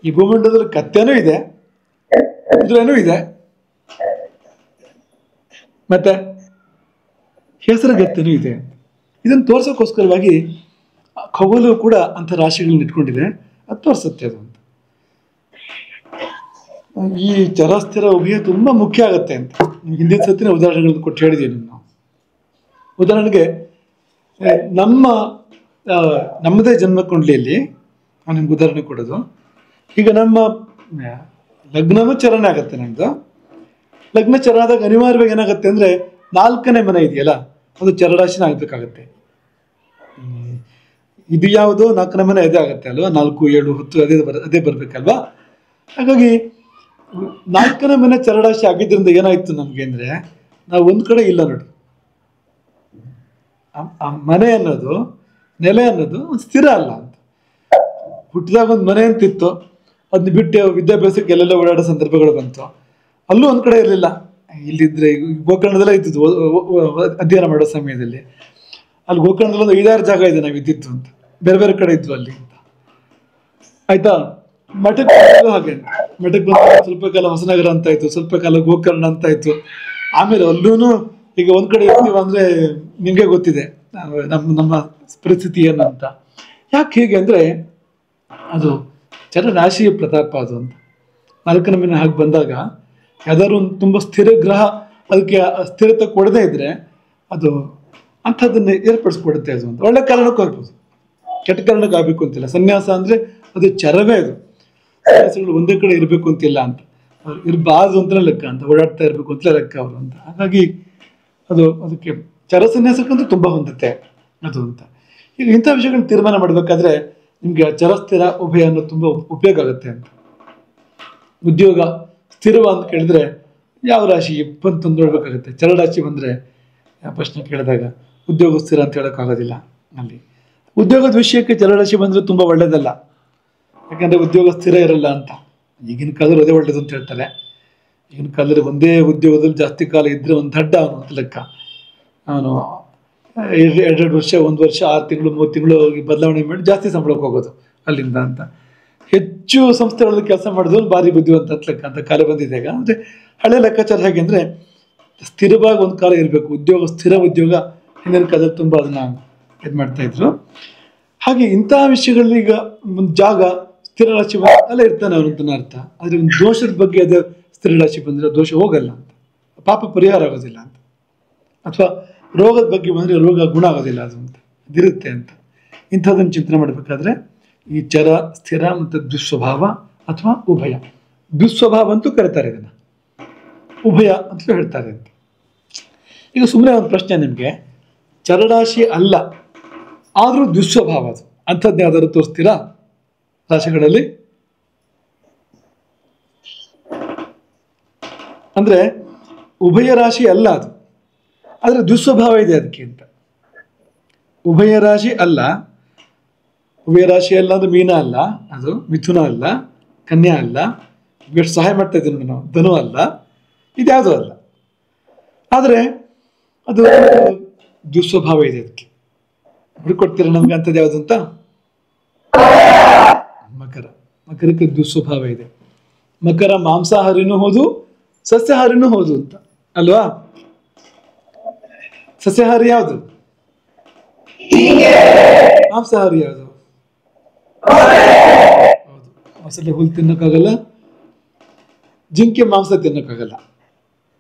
ಈ ಭೂಮಂಡಲದಲ್ಲಿ ಕತ್ತೆನೂ ಇದೆ, ಕುದುರೆನೂ ಇದೆ, ಮತ್ತೆ ಹೆಸರುಗತ್ತೆನೂ ಇದೆ. ಇದನ್ನು ತೋರ್ಸೋಕ್ಕೋಸ್ಕರವಾಗಿ ಖಗೋಲವು ಕೂಡ ಅಂಥ ರಾಶಿಗಳನ್ನ ಇಟ್ಕೊಂಡಿದೆ, ಅದು ತೋರಿಸುತ್ತೆ ಅದು ಅಂತ. ಈ ಚರಸ್ಥಿರ ಉಭಯ ತುಂಬ ಮುಖ್ಯ ಆಗುತ್ತೆ ಅಂತ ಹಿಂದಿನ ಸತ್ತಿನ ಉದಾಹರಣೆಗಳನ್ನು ಕೊಟ್ಟು ಹೇಳಿದ್ದೀವಿ ನಾವು. ಉದಾಹರಣೆಗೆ ನಮ್ಮದೇ ಜನ್ಮಕುಂಡ್ಲಿಯಲ್ಲಿ ನಾನು ನಿಮ್ಗೆ ಉದಾಹರಣೆ ಕೊಡೋದು. ಈಗ ನಮ್ಮ ಲಗ್ನನೂ ಚಲನೆ ಆಗುತ್ತೆ. ನಮ್ದು ಲಗ್ನ ಚರ ಆದಾಗ ಅನಿವಾರ್ಯವಾಗಿ ಏನಾಗುತ್ತೆ ಅಂದರೆ 4ನೇ ಮನೆ ಇದೆಯಲ್ಲ, ಅದು ಚರರಾಶಿನ ಆಗಬೇಕಾಗತ್ತೆ. ಇದು ಯಾವುದು 4ನೇ ಮನೆ ಅದೇ ಆಗುತ್ತೆ ಅಲ್ವಾ, 4, 7, 10 ಅದೇ ಬರ್ಬೇಕಲ್ವಾ. ಹಾಗಾಗಿ 4ನೇ ಮನೆ ಚರರಾಶಿ ಆಗಿದ್ದರಿಂದ ಏನಾಯ್ತು ನಮ್ಗೆ ಅಂದ್ರೆ, ನಾವು ಒಂದ್ ಕಡೆ ಇಲ್ಲ ನೋಡಿ ಆ ಮನೆ ಅನ್ನೋದು, ನೆಲೆ ಅನ್ನೋದು ಸ್ಥಿರ ಅಲ್ಲ ಅಂತ. ಹುಟ್ಟಿದಾಗ ಒಂದು ಮನೆ ಅಂತಿತ್ತು, ಅದನ್ನ ಬಿಟ್ಟು ವಿದ್ಯಾಭ್ಯಾಸಕ್ಕೆ ಎಲ್ಲೆಲ್ಲ ಓಡಾಡೋ ಸಂದರ್ಭಗಳು ಬಂತು. ಅಲ್ಲೂ ಒಂದ್ ಕಡೆ ಇರಲಿಲ್ಲ. ಇಲ್ಲಿದ್ರೆ ಗೋಕರ್ಣದಲ್ಲೇ ಇದ್ದಿದ್ದು ಅಧ್ಯಯನ ಮಾಡೋ ಸಮಯದಲ್ಲಿ. ಅಲ್ಲಿ ಗೋಕರ್ಣದಲ್ಲಿ ಒಂದು 5-6 ಜಾಗ ಇದೆ ನಾವು ಇದ್ದಿದ್ದು ಅಂತ, ಬೇರೆ ಬೇರೆ ಕಡೆ ಇದ್ವು ಅಲ್ಲಿ ಅಂತ. ಆಯ್ತಾ, ಮಠಕ್ಕೆ ಹಾಗೆ, ಮಠಕ್ಕೆ ಬಂದ ಸ್ವಲ್ಪ ಕಾಲ ಹೊಸನಗರ ಅಂತ ಆಯ್ತು, ಸ್ವಲ್ಪ ಕಾಲ ಗೋಕರ್ಣ ಅಂತ ಆಯ್ತು. ಆಮೇಲೆ ಅಲ್ಲೂ ಈಗ ಒಂದ್ ಕಡೆ ಇರ್ತೀವ ಅಂದ್ರೆ ನಿಮ್ಗೆ ಗೊತ್ತಿದೆ ನಮ್ಮ ಪರಿಸ್ಥಿತಿ ಏನು ಅಂತ. ಯಾಕೆ ಹೀಗೆ ಅಂದ್ರೆ ಅದು ಚರರಾಶಿಯ ಪ್ರತಾಪ ಅದು ಅಂತ. 4ನೇ ಮನೆ ಹಾಗೆ ಬಂದಾಗ ಯಾವ್ದಾದ್ರು ಒಂದು ತುಂಬಾ ಸ್ಥಿರ ಗ್ರಹ ಅದಕ್ಕೆ ಸ್ಥಿರತೆ ಕೊಡದೇ ಇದ್ರೆ ಅದು ಅಂಥದ್ದನ್ನ ಏರ್ಪಡಿಸ್ಕೊಡುತ್ತೆ ಅದು ಅಂತ. ಒಳ್ಳೆ ಕಾರಣಕ್ಕೂ ಆಗ್ಬೋದು, ಕೆಟ್ಟ ಕಾರಣಕ್ಕೆ ಆಗ್ಬೇಕು ಅಂತಿಲ್ಲ. ಸನ್ಯಾಸ ಅಂದ್ರೆ ಅದು ಚರವೇ. ಅದು ಸನ್ಯಾಸಿಗಳು ಒಂದೇ ಕಡೆ ಇರಬೇಕು ಅಂತಿಲ್ಲ ಅಂತ, ಅವ್ರು ಇರಬಾರ್ದು ಅಂತಲೇ ಲೆಕ್ಕ ಅಂತ, ಓಡಾಡ್ತಾ ಇರಬೇಕು ಅಂತಲೇ ಲೆಕ್ಕ ಅವರು ಅಂತ. ಹಾಗಾಗಿ ಅದಕ್ಕೆ ಚರ ಸನ್ಯಾಸಕ್ಕಂತೂ ತುಂಬಾ ಹೊಂದುತ್ತೆ ಅದು ಅಂತ. ಈಗ ಇಂಥ ವಿಷಯಗಳನ್ನ ತೀರ್ಮಾನ ಮಾಡಬೇಕಾದ್ರೆ ನಿಮ್ಗೆ ಚರಸ್ಥಿರ ಉಭಯ ಅನ್ನೋದು ತುಂಬಾ ಉಪಯೋಗ ಆಗುತ್ತೆ ಅಂತ. ಉದ್ಯೋಗ ಸ್ಥಿರವ ಅಂತ ಕೇಳಿದ್ರೆ ಯಾವ ರಾಶಿ ಅಂತ ನೋಡ್ಬೇಕಾಗುತ್ತೆ. ಚರರಾಶಿ ಬಂದ್ರೆ ಪ್ರಶ್ನೆ ಕೇಳಿದಾಗ ಉದ್ಯೋಗ ಸ್ಥಿರ ಅಂತ ಹೇಳೋಕ್ಕಾಗೋದಿಲ್ಲ. ಅಲ್ಲಿ ಉದ್ಯೋಗದ ವಿಷಯಕ್ಕೆ ಚರರಾಶಿ ಬಂದ್ರೆ ತುಂಬಾ ಒಳ್ಳೇದಲ್ಲ, ಯಾಕಂದ್ರೆ ಉದ್ಯೋಗ ಸ್ಥಿರ ಇರಲ್ಲ ಅಂತ. ಈಗಿನ ಕಾಲದಲ್ಲಿ ಅದೇ ಒಳ್ಳೇದು ಅಂತ ಹೇಳ್ತಾರೆ. ಈಗಿನ ಕಾಲದಲ್ಲಿ ಒಂದೇ ಉದ್ಯೋಗದಲ್ಲಿ ಜಾಸ್ತಿ ಕಾಲ ಇದ್ರೆ ಒಂದು ದಡ್ಡ ಅವನು ಅಂತ ಲೆಕ್ಕ. ಅವನು 2 ವರ್ಷ, 1 ವರ್ಷ, 6 ತಿಂಗಳು, 3 ತಿಂಗಳು ಬದಲಾವಣೆ ಮಾಡಿ ಜಾಸ್ತಿ ಸಂಬಳಕ್ಕೆ ಹೋಗೋದು ಅಲ್ಲಿಂದ ಅಂತ. ಹೆಚ್ಚು ಸಂಸ್ಥೆಗಳಲ್ಲಿ ಕೆಲಸ ಮಾಡಿದ್ರು ಭಾರಿ ಬುದ್ಧಿವಂತ ಅಂತ ಲೆಕ್ಕ ಅಂತ ಕಾಲ ಬಂದಿದೆ ಈಗ. ಅಂದ್ರೆ ಹಳೆ ಲೆಕ್ಕಾಚಾರ ಹೇಗೆ ಅಂದ್ರೆ ಸ್ಥಿರವಾಗಿ ಒಂದು ಕಾಲ ಇರಬೇಕು, ಉದ್ಯೋಗ ಸ್ಥಿರ ಉದ್ಯೋಗ. ಹಿಂದಿನ ಕಾಲದಲ್ಲಿ ತುಂಬಾ ಅದನ್ನ ಇದು ಮಾಡ್ತಾ ಇದ್ರು. ಹಾಗೆ ಇಂತಹ ವಿಷಯಗಳಲ್ಲಿ ಈಗ ಒಂದು ಜಾಗ ಸ್ಥಿರ ರಾಶಿ ಅಲ್ಲ ಇರ್ತಾನೆ ಅವನಂತ ಅರ್ಥ. ಆದ್ರೆ ಒಂದು ದೋಷದ ಬಗ್ಗೆ ಅದು ಸ್ಥಿರ ರಾಶಿ ಬಂದ್ರೆ ದೋಷ ಹೋಗಲ್ಲ ಅಂತ, ಪಾಪ ಪರಿಹಾರ ಆಗೋದಿಲ್ಲ ಅಂತ. ಅಥವಾ ರೋಗದ ಬಗ್ಗೆ ಬಂದ್ರೆ ರೋಗ ಗುಣ ಆಗೋದಿಲ್ಲ ಅದು ಅಂತ, ಅದಿರುತ್ತೆ ಅಂತ. ಇಂಥದ್ದನ್ನು ಚಿಂತನೆ ಮಾಡಬೇಕಾದ್ರೆ ಈ ಚರ, ಸ್ಥಿರ ಮತ್ತು ದುಸ್ವಭಾವ ಅಥವಾ ಉಭಯ. ದುಸ್ವಭಾವ ಅಂತೂ ಕರೀತಾರೆ ಇದನ್ನ, ಉಭಯ ಅಂತಲೂ ಹೇಳ್ತಾರೆ ಅಂತ. ಈಗ ಸುಮ್ಮನೆ ಒಂದು ಪ್ರಶ್ನೆ ನಿಮಗೆ, ಚರರಾಶಿ ಅಲ್ಲ ಆದ್ರೂ ದುಸ್ವಭಾವ ಅದು ಅಂಥದ್ದು ಯಾವ್ದಾದ್ರು ತೋರಿಸ್ತೀರಾ ರಾಶಿಗಳಲ್ಲಿ? ಅಂದ್ರೆ ಉಭಯ ರಾಶಿ ಅಲ್ಲ ಅದು, ಆದ್ರೆ ದುಸ್ವಭಾವ ಇದೆ ಅದಕ್ಕೆ ಅಂತ. ಉಭಯ ರಾಶಿ ಅಲ್ಲ, ಉಭಯ ರಾಶಿ ಅಲ್ಲ ಅಂದ್ರೆ ಮೀನ ಅಲ್ಲ, ಅದು ಮಿಥುನ ಅಲ್ಲ, ಕನ್ಯಾ ಅಲ್ಲ, ಎಷ್ಟು ಸಹಾಯ ಮಾಡ್ತಾ ಇದ್ದೀವಿ ನಾವು, ಧನು ಅಲ್ಲ, ಇದ್ಯಾವುದೂ ಅಲ್ಲ. ಆದ್ರೆ ಅದು ದುಸ್ವಭಾವ ಇದೆ ಅದಕ್ಕೆ. ಹುಡುಕೊಡ್ತೀರ ನಮ್ಗೆ ಅಂಥದ್ದು ಯಾವುದು ಅಂತ? ಮಕರ. ಮಕರಕ್ಕೆ ದುಸ್ವಭಾವ ಇದೆ. ಮಕರ ಮಾಂಸಾಹಾರಿನೂ ಹೌದು, ಸಸ್ಯಾಹಾರಿನೂ ಹೌದು ಅಂತ ಅಲ್ವಾ? ಸಸ್ಯಾಹಾರಿ ಯಾವುದು? ಮಾಂಸಾಹಾರಿ ಯಾವುದು? ಹೌದು, ಮೊಸಳೆ ಹುಲ್ಲು ತಿನ್ನಕ್ಕಾಗಲ್ಲ, ಜಿಂಕೆ ಮಾಂಸ ತಿನ್ನಕ್ಕಾಗಲ್ಲ.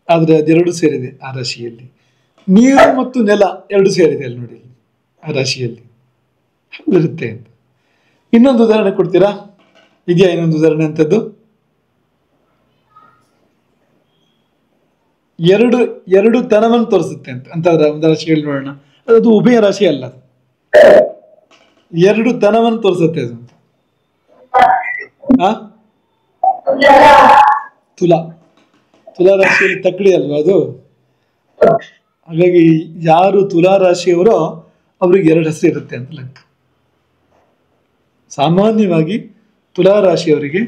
ಆದ್ರೆ ಅದೆರಡು ಸೇರಿದೆ ಆ ರಾಶಿಯಲ್ಲಿ. ನೀರು ಮತ್ತು ನೆಲ ಎರಡು ಸೇರಿದೆ ಅಲ್ಲಿ ನೋಡಿ ಆ ರಾಶಿಯಲ್ಲಿ, ಇರುತ್ತೆ ಅಂತ. ಇನ್ನೊಂದು ಉದಾಹರಣೆ ಕೊಡ್ತೀರಾ? ಇದೆಯಾ ಇನ್ನೊಂದು ಉದಾಹರಣೆ ಅಂತದ್ದು? ಎರಡು ತನವನ್ನು ತೋರಿಸುತ್ತೆ ಅಂತ ಒಂದು ರಾಶಿ ಹೇಳಿ ನೋಡೋಣ. ಅದು ಉಭಯ ರಾಶಿ ಅಲ್ಲ, ಅದು 2 ತನವನ್ನು ತೋರಿಸುತ್ತೆ ಅದು. ತುಲಾ ರಾಶಿಯಲ್ಲಿ ತಕ್ಕಡಿ ಅಲ್ವಾ ಅದು? ಹಾಗಾಗಿ ಯಾರು ತುಲಾ ರಾಶಿಯವರೋ ಅವ್ರಿಗೆ 2 ಹೆಸರು ಇರುತ್ತೆ ಅಂತ ಲೆಕ್ಕ. ಸಾಮಾನ್ಯವಾಗಿ ತುಲಾ ರಾಶಿಯವರಿಗೆ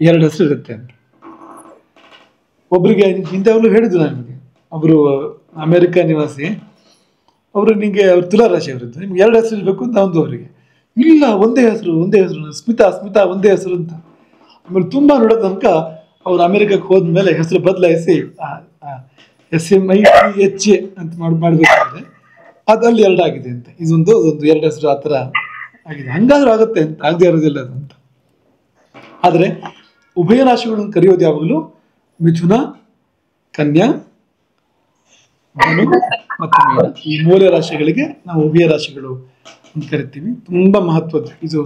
2 ಹೆಸರು ಇರುತ್ತೆ ಅಂತ. ಒಬ್ರಿಗೆ ಇಂಥವ್ರು ಹೇಳಿದ್ರು ನನಗೆ, ಒಬ್ರು ಅಮೆರಿಕ ನಿವಾಸಿ, ಅವರು ಅವ್ರು ತುಲಾ ರಾಶಿ ಅವರಿದ್ದು, ನಿಮ್ಗೆ 2 ಹೆಸರು ಇರಬೇಕು ಅಂತ ಒಂದು ಅವರಿಗೆ. ಇಲ್ಲ, ಒಂದೇ ಹೆಸರು ಸ್ಮಿತಾ ಒಂದೇ ಹೆಸರು ಅಂತ. ಆಮೇಲೆ ತುಂಬಾ ನೋಡೋ ತನಕ ಅವ್ರು ಅಮೆರಿಕಕ್ಕೆ ಹೋದ್ಮೇಲೆ ಹೆಸರು ಬದಲಾಯಿಸಿ SMITH ಅಂತ ಮಾಡ್ಬೇಕಾದ್ರೆ ಅದಲ್ಲಿ 2 ಆಗಿದೆ ಅಂತ. ಇದೊಂದು 2 ಹೆಸರು ಆ ಥರ ಆಗಿದೆ. ಹಂಗಾದ್ರೂ ಆಗುತ್ತೆ ಅಂತ, ಆಗದೆ ಇರೋದಿಲ್ಲ ಅದು ಅಂತ. ಆದ್ರೆ ಉಭಯ ರಾಶಿಗಳನ್ನು ಕರೆಯೋದು ಯಾವಾಗಲೂ ಮಿಥುನ, ಕನ್ಯಾ, ಧನು ಮತ್ತು ಮೀನ, ಈ 3 ರಾಶಿಗಳಿಗೆ ನಾವು ಉಭಯ ರಾಶಿಗಳು ಅಂತ ಕರಿತೀವಿ. ತುಂಬಾ ಮಹತ್ವದ್ದು ಇದು.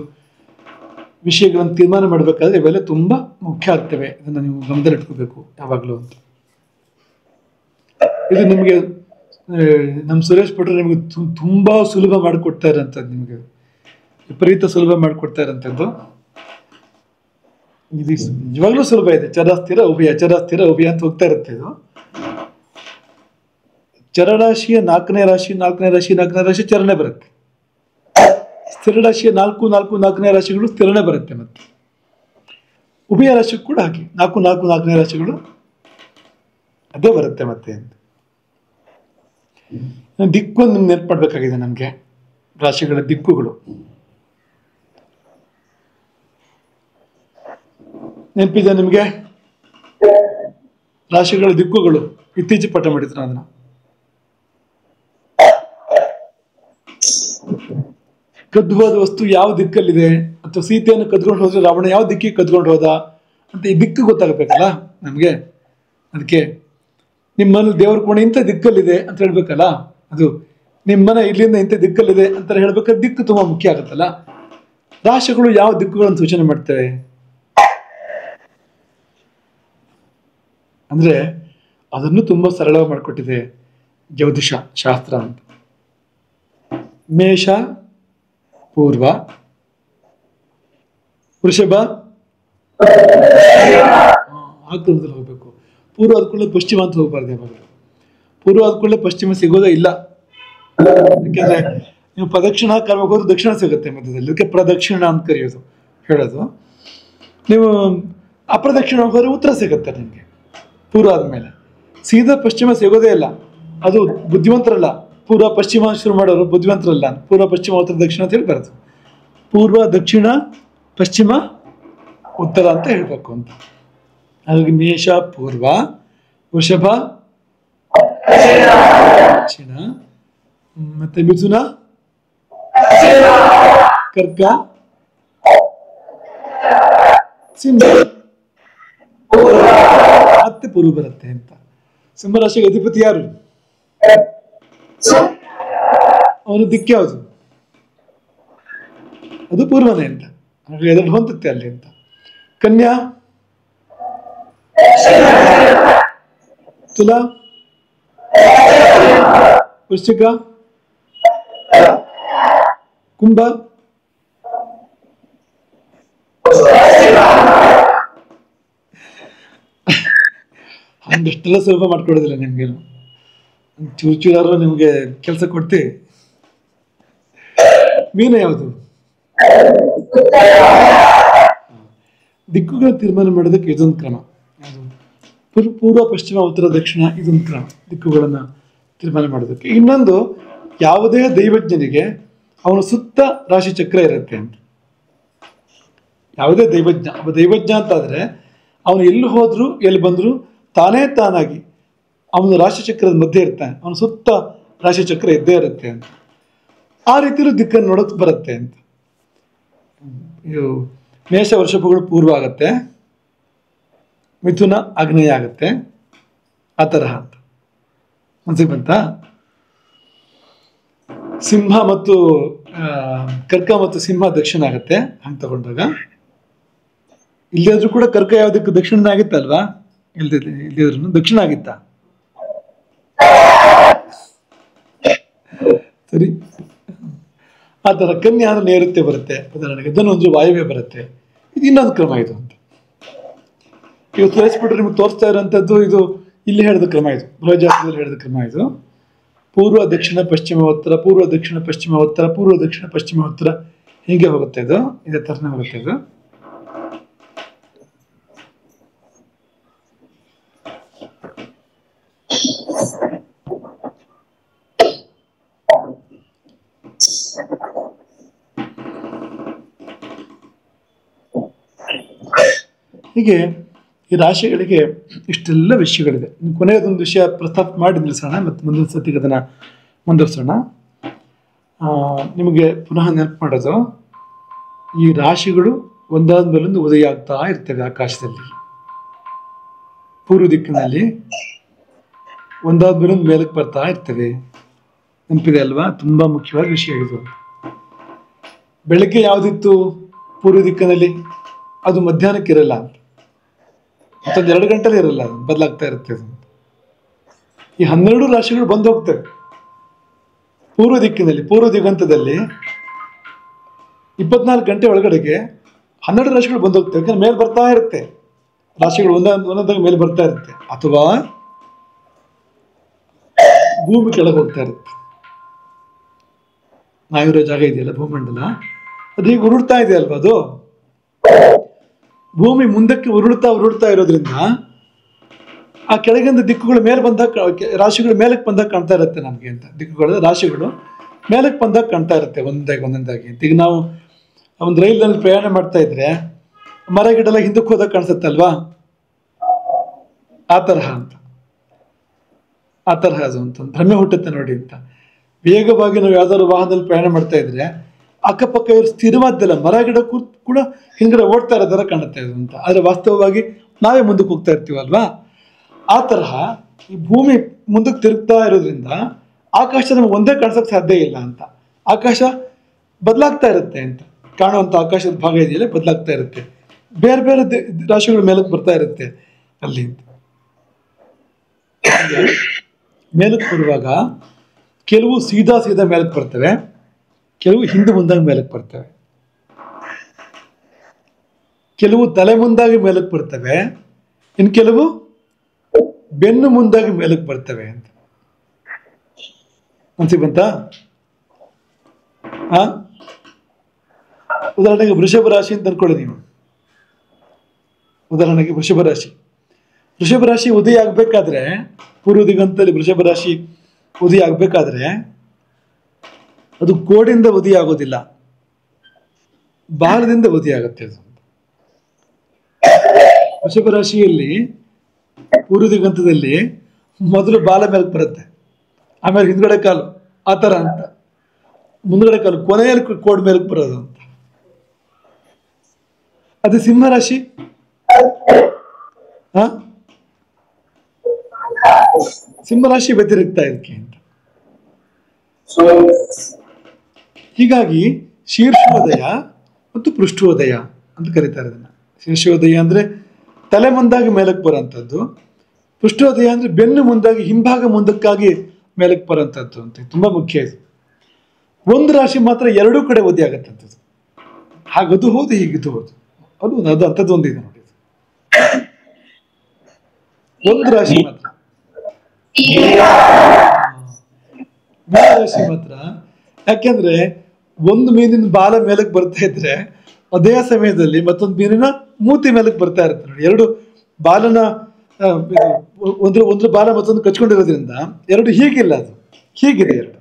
ವಿಷಯಗಳನ್ನು ತೀರ್ಮಾನ ಮಾಡಬೇಕಾದ್ರೆ ಇವೆಲ್ಲ ತುಂಬಾ ಮುಖ್ಯ ಆಗ್ತವೆ. ಇದನ್ನ ನೀವು ಗಮನದಲ್ಲಿಟ್ಕೋಬೇಕು ಯಾವಾಗಲೂ ಅಂತ. ಇದು ನಿಮಗೆ ನಮ್ಮ ಸುರೇಶ್ ಭಟ್ರು ನಿಮಗೆ ತುಂಬಾ ಸುಲಭ ಮಾಡಿಕೊಡ್ತಾ ಇರೋಂಥದ್ದು, ನಿಮಗೆ ವಿಪರೀತ ಸುಲಭ ಮಾಡಿಕೊಡ್ತಾ ಇರೋಂಥದ್ದು. ಇದು ನಿಜವಾಗ್ಲೂ ಸುಲಭ ಇದೆ. ಚರ ಸ್ಥಿರ ಉಭಯ ಅಂತ ಹೋಗ್ತಾ ಇರುತ್ತೆ ಇದು. ಚರರಾಶಿಯ ನಾಲ್ಕನೇ ರಾಶಿ ಚರಣ ಬರುತ್ತೆ. ಸ್ಥಿರ ರಾಶಿಯ ನಾಲ್ಕನೇ ರಾಶಿಗಳು ಸ್ಥಿರನೇ ಬರುತ್ತೆ. ಮತ್ತೆ ಉಭಯ ರಾಶಿ ಕೂಡ ಹಾಗೆ ನಾಲ್ಕನೇ ರಾಶಿಗಳು ಅದೇ ಬರುತ್ತೆ. ಮತ್ತೆ ದಿಕ್ಕು ನೆನಪು ಮಾಡಬೇಕಾಗಿದೆ ನಮಗೆ. ರಾಶಿಗಳ ದಿಕ್ಕುಗಳು ನೆನಪಿದೆ ನಿಮಗೆ? ರಾಶಿಗಳ ದಿಕ್ಕುಗಳು ಇತ್ತೀಚೆಗೆ ಪಾಠ ಮಾಡಿದ್ರು ಅದನ್ನ. ಕದ್ದು ಹೋದ ವಸ್ತು ಯಾವ ದಿಕ್ಕಲ್ಲಿದೆ, ಅಥವಾ ಸೀತೆಯನ್ನು ಕದ್ಕೊಂಡು ಹೋದ್ರೆ ರಾವಣ ಯಾವ ದಿಕ್ಕಿಗೆ ಕದ್ಕೊಂಡು ಹೋದ ಅಂತ ಈ ದಿಕ್ಕು ಗೊತ್ತಾಗಬೇಕಲ್ಲ ನಮಗೆ. ಅದಕ್ಕೆ ನಿಮ್ಮನೆ ದೇವ್ರ ಕೋಣೆ ಇಂಥ ದಿಕ್ಕಲ್ಲಿದೆ ಅಂತ ಹೇಳ್ಬೇಕಲ್ಲ. ಅದು ನಿಮ್ಮನೆ ಇಲ್ಲಿಂದ ಇಂಥ ದಿಕ್ಕಲ್ಲಿದೆ ಅಂತ ಹೇಳ್ಬೇಕಾದ್ರೆ ದಿಕ್ಕು ತುಂಬಾ ಮುಖ್ಯ ಆಗುತ್ತಲ್ಲ. ರಾಶಿಗಳು ಯಾವ ದಿಕ್ಕುಗಳನ್ನು ಸೂಚನೆ ಮಾಡ್ತೇವೆ ಅಂದ್ರೆ ಅದನ್ನು ತುಂಬಾ ಸರಳವಾಗಿ ಮಾಡಿಕೊಟ್ಟಿದೆ ಜ್ಯೋತಿಷ ಶಾಸ್ತ್ರ ಅಂತ. ಮೇಷ ಪೂರ್ವ, ವೃಷಭ ಆಗ್ರಹದಲ್ಲಿ ಹೋಗ್ಬೇಕು. ಪೂರ್ವ ಆದ್ಕೊಳ್ಳೆ ಪಶ್ಚಿಮ ಅಂತ ಹೋಗ್ಬಾರ್ದು ಯಾವಾಗ. ಪೂರ್ವ ಆದ್ಕೊಳ್ಳೆ ಪಶ್ಚಿಮ ಸಿಗೋದೇ ಇಲ್ಲ. ಯಾಕೆಂದ್ರೆ ನೀವು ಪ್ರದಕ್ಷಿಣ ಕರ್ಬೇಕು ಹೋದ್ರೆ ದಕ್ಷಿಣ ಸಿಗುತ್ತೆ ಮಧ್ಯದಲ್ಲಿ, ಅದಕ್ಕೆ ಪ್ರದಕ್ಷಿಣ ಅಂತ ಕರೆಯೋದು ಹೇಳೋದು. ನೀವು ಅಪ್ರದಕ್ಷಿಣ ಹೋದ್ರೆ ಉತ್ತರ ಸಿಗುತ್ತೆ ನಿಮಗೆ. ಪೂರ್ವ ಆದ್ಮೇಲೆ ಸೀದಾ ಪಶ್ಚಿಮ ಸಿಗೋದೇ ಇಲ್ಲ. ಅದು ಬುದ್ಧಿವಂತರಲ್ಲ. ಪೂರ್ವ ಪಶ್ಚಿಮ ಶುರು ಮಾಡೋರು ಬುದ್ಧಿವಂತರಲ್ಲ. ಪೂರ್ವ ಪಶ್ಚಿಮ ಉತ್ತರ ದಕ್ಷಿಣ ಅಂತ ಹೇಳ್ಬಾರ್ದು. ಪೂರ್ವ ದಕ್ಷಿಣ ಪಶ್ಚಿಮ ಉತ್ತರ ಅಂತ ಹೇಳ್ಬೇಕು ಅಂತ. ಹಾಗಾಗಿ ಮೇಷ ಪೂರ್ವ, ವೃಷಭ ದಕ್ಷಿಣ, ಮತ್ತೆ ಮಿಥುನ, ಕರ್ಕ, ಸಿಂಹ ಮತ್ತೆ ಪೂರ್ವ ಬರುತ್ತೆ ಅಂತ. ಸಿಂಹರಾಶಿಗೆ ಅಧಿಪತಿ ಯಾರು? ಅವನು ದಿಕ್ಕೆ ಯಾವುದು? ಅದು ಪೂರ್ವನೇ ಅಂತ. ಹಾಗೆ ಎರಡು ಹೊಂದುತ್ತೆ ಅಲ್ಲಿ ಅಂತ. ಕನ್ಯಾ, ತುಲಾ, ವೃಶ್ಚಿಕ, ಕುಂಭ, ಹಂಗಷ್ಟೆಲ್ಲ ಸುಲಭ ಮಾಡ್ಕೊಡೋದಿಲ್ಲ ನಿಮ್ಗೆ. ಚೂರಾರು ನಿಮ್ಗೆ ಕೆಲಸ ಕೊಡ್ತೀವಿ. ಮೀನ ಯಾವುದು? ದಿಕ್ಕುಗಳ ತೀರ್ಮಾನ ಮಾಡೋದಕ್ಕೆ ಇದೊಂದು ಕ್ರಮ. ಪೂರ್ವ ಪಶ್ಚಿಮ ಉತ್ತರ ದಕ್ಷಿಣ ಇದೊಂದು ಕ್ರಮ ದಿಕ್ಕುಗಳನ್ನ ತೀರ್ಮಾನ ಮಾಡೋದಕ್ಕೆ. ಇನ್ನೊಂದು, ಯಾವುದೇ ದೈವಜ್ಞನಿಗೆ ಅವನ ಸುತ್ತ ರಾಶಿ ಚಕ್ರ ಇರುತ್ತೆ ಅಂತ. ಯಾವುದೇ ದೈವಜ್ಞ, ಒಬ್ಬ ದೈವಜ್ಞ ಅಂತಾದ್ರೆ ಅವನು ಎಲ್ಲಿ ಹೋದ್ರು ಎಲ್ಲಿ ಬಂದ್ರು ತಾನಾಗಿ ಅವನು ರಾಶಿಚಕ್ರದ ಮಧ್ಯೆ ಇರ್ತಾನೆ. ಅವನ ಸುತ್ತ ರಾಶಿಚಕ್ರ ಇದ್ದೇ ಇರುತ್ತೆ ಅಂತ. ಆ ರೀತಿಯಲ್ಲೂ ದಿಕ್ಕನ್ನು ನೋಡೋಕೆ ಬರುತ್ತೆ ಅಂತ. ಇದು ಮೇಷ ವೃಷಭಗಳು ಪೂರ್ವ ಆಗತ್ತೆ, ಮಿಥುನ ಆಗ್ನೇಯ ಆಗತ್ತೆ, ಆ ತರಹ ಅಂತ ಮನಸ್ಸಿಗೆ ಬಂತ. ಸಿಂಹ ಮತ್ತು ಕರ್ಕ ಮತ್ತು ಸಿಂಹ ದಕ್ಷಿಣ ಆಗತ್ತೆ. ಹಂಗೆ ತಗೊಂಡಾಗ ಇಲ್ಲಿಯಾದ್ರೂ ಕೂಡ ಕರ್ಕ ಯಾವುದಕ್ಕೆ ದಕ್ಷಿಣ ಆಗಿತ್ತಲ್ವಾ? ಇಲ್ಲಿದ್ರು ದಕ್ಷಿಣ ಆಗಿತ್ತ? ಸರಿ. ಆ ತರ ಕನ್ಯಾ ಅಂದ್ರೆ ನೈಋತ್ಯ ಬರುತ್ತೆ ಉದಾಹರಣೆಗೆ. ಧನು ವಾಯುವ್ಯ ಬರುತ್ತೆ. ಇದು ಇನ್ನೊಂದು ಕ್ರಮ ಇದು ಅಂತ. ಇವತ್ತು ತೋರಿಸ್ಬಿಟ್ರೆ ನಿಮ್ಗೆ ತೋರಿಸ್ತಾ ಇರೋಂಥದ್ದು ಇದು ಇಲ್ಲಿ ಹೇಳಿದ ಕ್ರಮ. ಇದು ಬೃಹಜಾತಕದಲ್ಲಿ ಹೇಳಿದ ಕ್ರಮ. ಇದು ಪೂರ್ವ ದಕ್ಷಿಣ ಪಶ್ಚಿಮ ಉತ್ತರ, ಪೂರ್ವ ದಕ್ಷಿಣ ಪಶ್ಚಿಮ ಉತ್ತರ, ಪೂರ್ವ ದಕ್ಷಿಣ ಪಶ್ಚಿಮ ಉತ್ತರ, ಹೀಗೆ ಹೋಗುತ್ತೆ. ಇದು ಇದೇ ತರನೇ ಹೋಗುತ್ತೆ ಇದು. ಹೀಗೆ ಈ ರಾಶಿಗಳಿಗೆ ಇಷ್ಟೆಲ್ಲ ವಿಷಯಗಳಿದೆ. ಕೊನೆಯದೊಂದು ವಿಷಯ ಪ್ರಸ್ತಾಪ ಮಾಡಿ ನಿಲ್ಲಿಸೋಣ, ಮತ್ತು ಮುಂದಿನ ಸತಿಗೆ ಅದನ್ನು ಮುಂದುವರಿಸೋಣ. ನಿಮಗೆ ಪುನಃ ನೆನಪು ಮಾಡೋದು, ಈ ರಾಶಿಗಳು ಒಂದಾದ ಮೇಲೊಂದು ಉದಯ ಆಗ್ತಾ ಇರ್ತವೆ ಆಕಾಶದಲ್ಲಿ. ಪೂರ್ವ ದಿಕ್ಕಿನಲ್ಲಿ ಒಂದಾದ ಮೇಲೊಂದು ಮೇಲಕ್ಕೆ ಬರ್ತಾ ಇರ್ತವೆ. ನೆನಪಿದೆ ಅಲ್ವಾ? ತುಂಬ ಮುಖ್ಯವಾದ ವಿಷಯ ಇದು. ಬೆಳಗ್ಗೆ ಯಾವುದಿತ್ತು ಪೂರ್ವ ದಿಕ್ಕಿನಲ್ಲಿ? ಅದು ಮಧ್ಯಾಹ್ನಕ್ಕೆ ಇರಲ್ಲ ಅಂತ. ಮತ್ತೊಂದು 2 ಗಂಟೆಲಿ ಇರಲ್ಲ, ಅದು ಬದಲಾಗ್ತಾ ಇರುತ್ತೆ. ಅದು ಈ 12 ರಾಶಿಗಳು ಬಂದು ಹೋಗ್ತವೆ ಪೂರ್ವ ದಿಕ್ಕಿನಲ್ಲಿ. ಪೂರ್ವ ದಿಗಂತದಲ್ಲಿ 24 ಗಂಟೆ ಒಳಗಡೆಗೆ 12 ರಾಶಿಗಳು ಬಂದು ಹೋಗ್ತವೆ. ಯಾಕಂದ್ರೆ ಮೇಲೆ ಬರ್ತಾ ಇರುತ್ತೆ ರಾಶಿಗಳು, ಒಂದೊಂದಾಗ ಮೇಲೆ ಬರ್ತಾ ಇರುತ್ತೆ. ಅಥವಾ ಭೂಮಿ ಕೆಳಗೆ ಹೋಗ್ತಾ ಇರುತ್ತೆ. ನಾವಿರೋ ಜಾಗ ಇದೆಯಲ್ಲ ಭೂಮಂಡಲ, ಅದು ಈಗ ಉರುಳ್ತಾ ಇದೆ ಅಲ್ವಾ, ಅದು ಭೂಮಿ ಮುಂದಕ್ಕೆ ಉರುಳ್ತಾ ಇರೋದ್ರಿಂದ ಆ ಕೆಳಗಿಂದ ದಿಕ್ಕುಗಳು ಮೇಲೆ ಬಂದಾಗ, ರಾಶಿಗಳು ಮೇಲಕ್ಕೆ ಬಂದಾಗ ಕಾಣ್ತಾ ಇರುತ್ತೆ ನಮಗೆ ಅಂತ. ದಿಕ್ಕುಗಳು ರಾಶಿಗಳು ಮೇಲಕ್ಕೆ ಬಂದಾಗ ಕಾಣ್ತಾ ಇರುತ್ತೆ ಒಂದೊಂದಾಗಿ ಅಂತ. ಈಗ ನಾವು ಒಂದು ರೈಲ್ನಲ್ಲಿ ಪ್ರಯಾಣ ಮಾಡ್ತಾ ಇದ್ರೆ ಮರ ಗಿಡ ಹಿಂದಕ್ಕೆ ಹೋದಾಗ ಕಾಣಿಸುತ್ತೆ ಅಲ್ವಾ, ಆ ತರಹ ಅದು ಅಂತ ಭ್ರಮೆ ಹುಟ್ಟುತ್ತೆ ನೋಡಿ ಅಂತ. ವೇಗವಾಗಿ ನಾವು ಯಾವ್ದಾದ್ರು ವಾಹನದಲ್ಲಿ ಪ್ರಯಾಣ ಮಾಡ್ತಾ ಇದ್ರೆ ಅಕ್ಕಪಕ್ಕ ಇವರು ಸ್ಥಿರವಾದ್ದಲ್ಲ, ಮರ ಗಿಡ ಕೂಡ ಹಿಂದ್ಗಡೆ ಓಡ್ತಾ ಇರೋ ಥರ ಕಾಣುತ್ತೆ ಅದು ಅಂತ. ಆದರೆ ವಾಸ್ತವವಾಗಿ ನಾವೇ ಮುಂದಕ್ಕೆ ಹೋಗ್ತಾ ಇರ್ತೀವಲ್ವಾ, ಆ ತರಹ ಈ ಭೂಮಿ ಮುಂದಕ್ಕೆ ತಿರುಗ್ತಾ ಇರೋದ್ರಿಂದ ಆಕಾಶ ನಮ್ಗೆ ಒಂದೇ ಕಾಣಿಸೋಕೆ ಸಾಧ್ಯ ಇಲ್ಲ ಅಂತ. ಆಕಾಶ ಬದಲಾಗ್ತಾ ಇರುತ್ತೆ ಅಂತ, ಕಾಣುವಂಥ ಆಕಾಶದ ಭಾಗ ಇದೆಯಲ್ಲ ಬದಲಾಗ್ತಾ ಇರುತ್ತೆ, ಬೇರೆ ಬೇರೆ ರಾಶಿಗಳ ಮೇಲಕ್ಕೆ ಬರ್ತಾ ಇರುತ್ತೆ ಅಲ್ಲಿ. ಮೇಲಕ್ಕೆ ಬರುವಾಗ ಕೆಲವು ಸೀದಾ ಮೇಲಕ್ಕೆ ಬರ್ತವೆ, ಕೆಲವು ಹಿಂದೆ ಮುಂದಾಗಿ ಮೇಲಕ್ಕೆ ಬರ್ತವೆ, ಕೆಲವು ತಲೆ ಮುಂದಾಗಿ ಮೇಲಕ್ಕೆ ಬರ್ತವೆ, ಇನ್ನು ಕೆಲವು ಬೆನ್ನು ಮುಂದಾಗಿ ಮೇಲಕ್ಕೆ ಬರ್ತವೆ ಅಂತ. ಬಂತಾ? ಉದಾಹರಣೆಗೆ ವೃಷಭ ರಾಶಿ ಅಂತ ಅನ್ಕೊಳ್ಳಿ ನೀವು. ಉದಾಹರಣೆಗೆ ವೃಷಭ ರಾಶಿ ಉದಯ ಆಗ್ಬೇಕಾದ್ರೆ, ಪೂರ್ವ ದಿಗಂತದಲ್ಲಿ ವೃಷಭ ರಾಶಿ ಉದಯ ಆಗ್ಬೇಕಾದ್ರೆ ಅದು ಕೋಡಿಂದ ಉದಯ ಆಗೋದಿಲ್ಲ, ಬಾಲದಿಂದ ಉದಯ ಆಗುತ್ತೆ. ಅದು ವೃಷಭ ರಾಶಿಯಲ್ಲಿ ಪೂರ್ವ ದಿಗಂತದಲ್ಲಿ ಮೊದಲು ಬಾಲ ಮೇಲಕ್ಕೆ ಬರುತ್ತೆ, ಆಮೇಲೆ ಹಿಂದ್ಗಡೆ ಕಾಲು, ಆ ಥರ ಅಂತ. ಮುಂದ್ಗಡೆ ಕಾಲು ಕೊನೆಯಲ್ಲಿ ಕೋಡ್ ಮೇಲಕ್ಕೆ ಬರೋದು ಅಂತ. ಅದು ಸಿಂಹರಾಶಿ. ಸಿಂಹರಾಶಿ ವ್ಯತಿರಿಕ್ತ ಇದಕ್ಕೆ ಅಂತ. ಹೀಗಾಗಿ ಶೀರ್ಷೋದಯ ಮತ್ತು ಪೃಷ್ಠೋದಯ ಅಂತ ಕರೀತಾರೆ ಇದನ್ನ. ಶೀರ್ಷೋದಯ ಅಂದ್ರೆ ತಲೆ ಮುಂದಾಗಿ ಮೇಲಕ್ಕೆ ಬರೋಂಥದ್ದು, ಪೃಷ್ಠೋದಯ ಅಂದ್ರೆ ಬೆನ್ನು ಮುಂದಾಗಿ ಹಿಂಭಾಗ ಮುಂದಕ್ಕಾಗಿ ಮೇಲಕ್ಕೆ ಬರೋಂಥದ್ದು ಅಂತ. ತುಂಬಾ ಮುಖ್ಯ ಇದು. ಒಂದು ರಾಶಿ ಮಾತ್ರ ಎರಡೂ ಕಡೆ ಉದಯ ಆಗತ್ತಂಥದ್ದು. ಹಾಗದು ಹೌದು, ಹೀಗಿದ್ದು ಹೌದು, ಅದು ಅಂಥದ್ದು ಒಂದಿದೆ ನೋಡಿ. ಒಂದು ರಾಶಿ ಮಾತ್ರ, ರಾಶಿ ಮಾತ್ರ. ಯಾಕೆಂದ್ರೆ ಒಂದು ಮೀನಿನ ಬಾಲ ಮೇಲಕ್ಕೆ ಬರ್ತಾ ಇದ್ರೆ ಅದೇ ಸಮಯದಲ್ಲಿ ಮತ್ತೊಂದು ಮೀನಿನ ಮೂತಿ ಮೇಲಕ್ಕೆ ಬರ್ತಾ ಇರುತ್ತೆ ನೋಡಿ. ಎರಡು ಬಾಲನ ಒಂದು ಬಾಲ ಮತ್ತೊಂದು ಕಚ್ಕೊಂಡಿರೋದ್ರಿಂದ ಎರಡು ಹೀಗಿಲ್ಲ, ಅದು ಹೀಗಿದೆ, ಎರಡು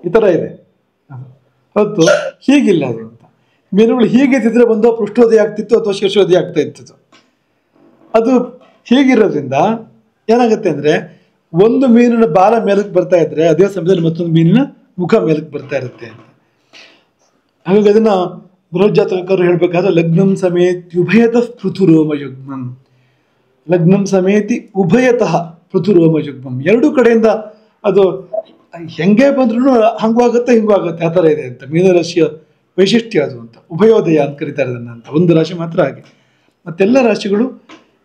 ಈ ತರ ಇದೆ. ಹೊತ್ತು ಹೀಗಿಲ್ಲ ಅದು ಅಂತ. ಮೀನುಗಳು ಹೀಗಿದ್ದಿದ್ರೆ ಒಂದು ಪೃಷ್ಠೋದಯ ಆಗ್ತಿತ್ತು ಅಥವಾ ಶೀರ್ಷೋದಯ ಆಗ್ತಾ ಇತ್ತು. ಅದು ಹೀಗಿರೋದ್ರಿಂದ ಏನಾಗುತ್ತೆ ಅಂದ್ರೆ ಒಂದು ಮೀನಿನ ಬಾಲ ಮೇಲಕ್ಕೆ ಬರ್ತಾ ಇದ್ರೆ ಅದೇ ಸಮಯದಲ್ಲಿ ಮತ್ತೊಂದು ಮೀನಿನ ಮುಖ ಮೇಲಕ್ಕೆ ಬರ್ತಾ ಇರುತ್ತೆ ಅಂತ. ಹಾಗಾಗಿ ಅದನ್ನ ಬೃಹಜ್ಜಾತಕರು ಹೇಳ್ಬೇಕಾದ್ರೆ ಲಗ್ನಂ ಸಮೇತಿ ಉಭಯತಃ ಪೃಥುರೋಮ ಯುಗ್ಮಂ, ಲಗ್ನಂ ಸಮೇತಿ ಉಭಯತಃ ಪೃಥುರೋಮ ಯುಗ್ಮಂ. ಎರಡು ಕಡೆಯಿಂದ ಅದು ಹೆಂಗೆ ಬಂದ್ರೂ ಹಂಗೂ ಆಗುತ್ತೆ ಹಿಂಗೂ ಆಗುತ್ತೆ, ಆ ಥರ ಇದೆ ಅಂತ. ಮೀನರಾಶಿಯ ವೈಶಿಷ್ಟ್ಯ ಅದು ಅಂತ. ಉಭಯೋದಯ ಅಂತ ಕರೀತಾರೆ ಅದನ್ನ ಅಂತ. ಒಂದು ರಾಶಿ ಮಾತ್ರ ಹಾಗೆ, ಮತ್ತೆಲ್ಲ ರಾಶಿಗಳು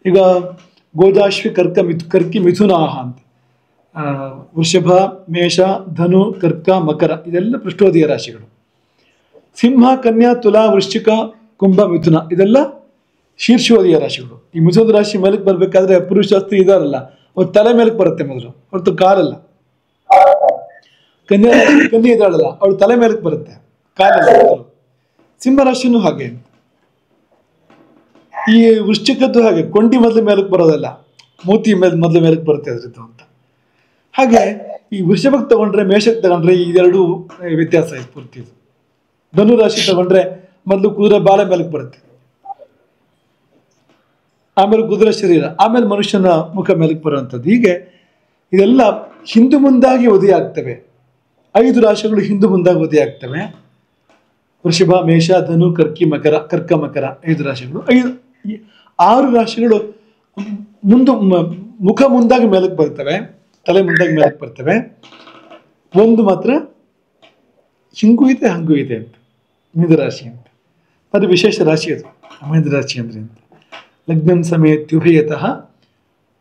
ಈಗ ಗೋಜಾಶ್ವಿ ಕರ್ಕಿ ಮಿಥುನಾಹ ಅಂತ. ವೃಷಭ, ಮೇಷ, ಧನು, ಕರ್ಕ, ಮಕರ ಇದೆಲ್ಲ ಪೃಷ್ಠೋದಯ ರಾಶಿಗಳು. ಸಿಂಹ, ಕನ್ಯಾ, ತುಲಾ, ವೃಶ್ಚಿಕ, ಕುಂಭ, ಮಿಥುನ ಇದೆಲ್ಲ ಶೀರ್ಷೋದಯ ರಾಶಿಗಳು. ಈ ಮಿಥುನ ರಾಶಿ ಮೇಲಕ್ಕೆ ಬರ್ಬೇಕಾದ್ರೆ ಪುರುಷ ಸ್ತ್ರೀ ಇದಾರಲ್ಲ ಅವ್ರ ತಲೆ ಮೇಲಕ್ಕೆ ಬರುತ್ತೆ ಮೊದಲು, ಹೊರತು ಕಾಲಲ್ಲ. ಕನ್ಯೆ ಇದ್ದಾಳಲ್ಲ ಅವಳು ತಲೆ ಮೇಲಕ್ಕೆ ಬರುತ್ತೆ, ಕಾಲಲ್ಲ. ಸಿಂಹರಾಶಿನೂ ಹಾಗೆ. ಈ ವೃಶ್ಚಿಕದ್ದು ಹಾಗೆ, ಕೊಂಡಿ ಮೊದಲು ಮೇಲಕ್ಕೆ ಬರೋದಲ್ಲ, ಮೂತಿ ಮೊದಲು ಮೇಲಕ್ಕೆ ಬರುತ್ತೆ ಅದ್ರದ್ದು ಅಂತ. ಹಾಗೆ ಈ ವೃಷಭಕ್ಕೆ ತಗೊಂಡ್ರೆ, ಮೇಷಕ್ಕೆ ತಗೊಂಡ್ರೆ ಇದೆರಡು ವ್ಯತ್ಯಾಸ ಇದೆ ಪೂರ್ತಿ. ಧನುರಾಶಿ ತಗೊಂಡ್ರೆ ಮೊದಲು ಕುದುರೆ ಬಾಲ ಮೇಲಕ್ಕೆ ಬರುತ್ತೆ, ಆಮೇಲೆ ಕುದುರೆ ಶರೀರ, ಆಮೇಲೆ ಮನುಷ್ಯನ ಮುಖ ಮೇಲಕ್ಕೆ ಬರುವಂಥದ್ದು. ಹೀಗೆ ಇದೆಲ್ಲ ಹಿಂದು ಮುಂದಾಗಿ ಉದಯ ಆಗ್ತವೆ. 5 ರಾಶಿಗಳು ಹಿಂದು ಮುಂದಾಗಿ ಉದಯ ಆಗ್ತವೆ. ವೃಷಭ, ಮೇಷ, ಧನು, ಕರ್ಕ, ಮಕರ 5 ರಾಶಿಗಳು. 6 ರಾಶಿಗಳು ಮುಖ ಮುಂದಾಗಿ ಮೇಲಕ್ಕೆ ಬರ್ತವೆ, ತಲೆ ಮುಂದಾಗಿ ಮೇಲಕ್ಕೆ ಬರ್ತವೆ. ಒಂದು ಮಾತ್ರ ಹಿಂಗೂ ಇದೆ ಹಂಗೂ ಇದೆ ಅಂತ, ಮಿಥುರಾಶಿ ಅಂತ. ಅದು ವಿಶೇಷ ರಾಶಿ ಅದು ಮಿಥುರಾಶಿ ಅಂದ್ರೆ ಅಂತ. ಲಗ್ನಂ ಸಮೇತ್ಯುಭಯತಃ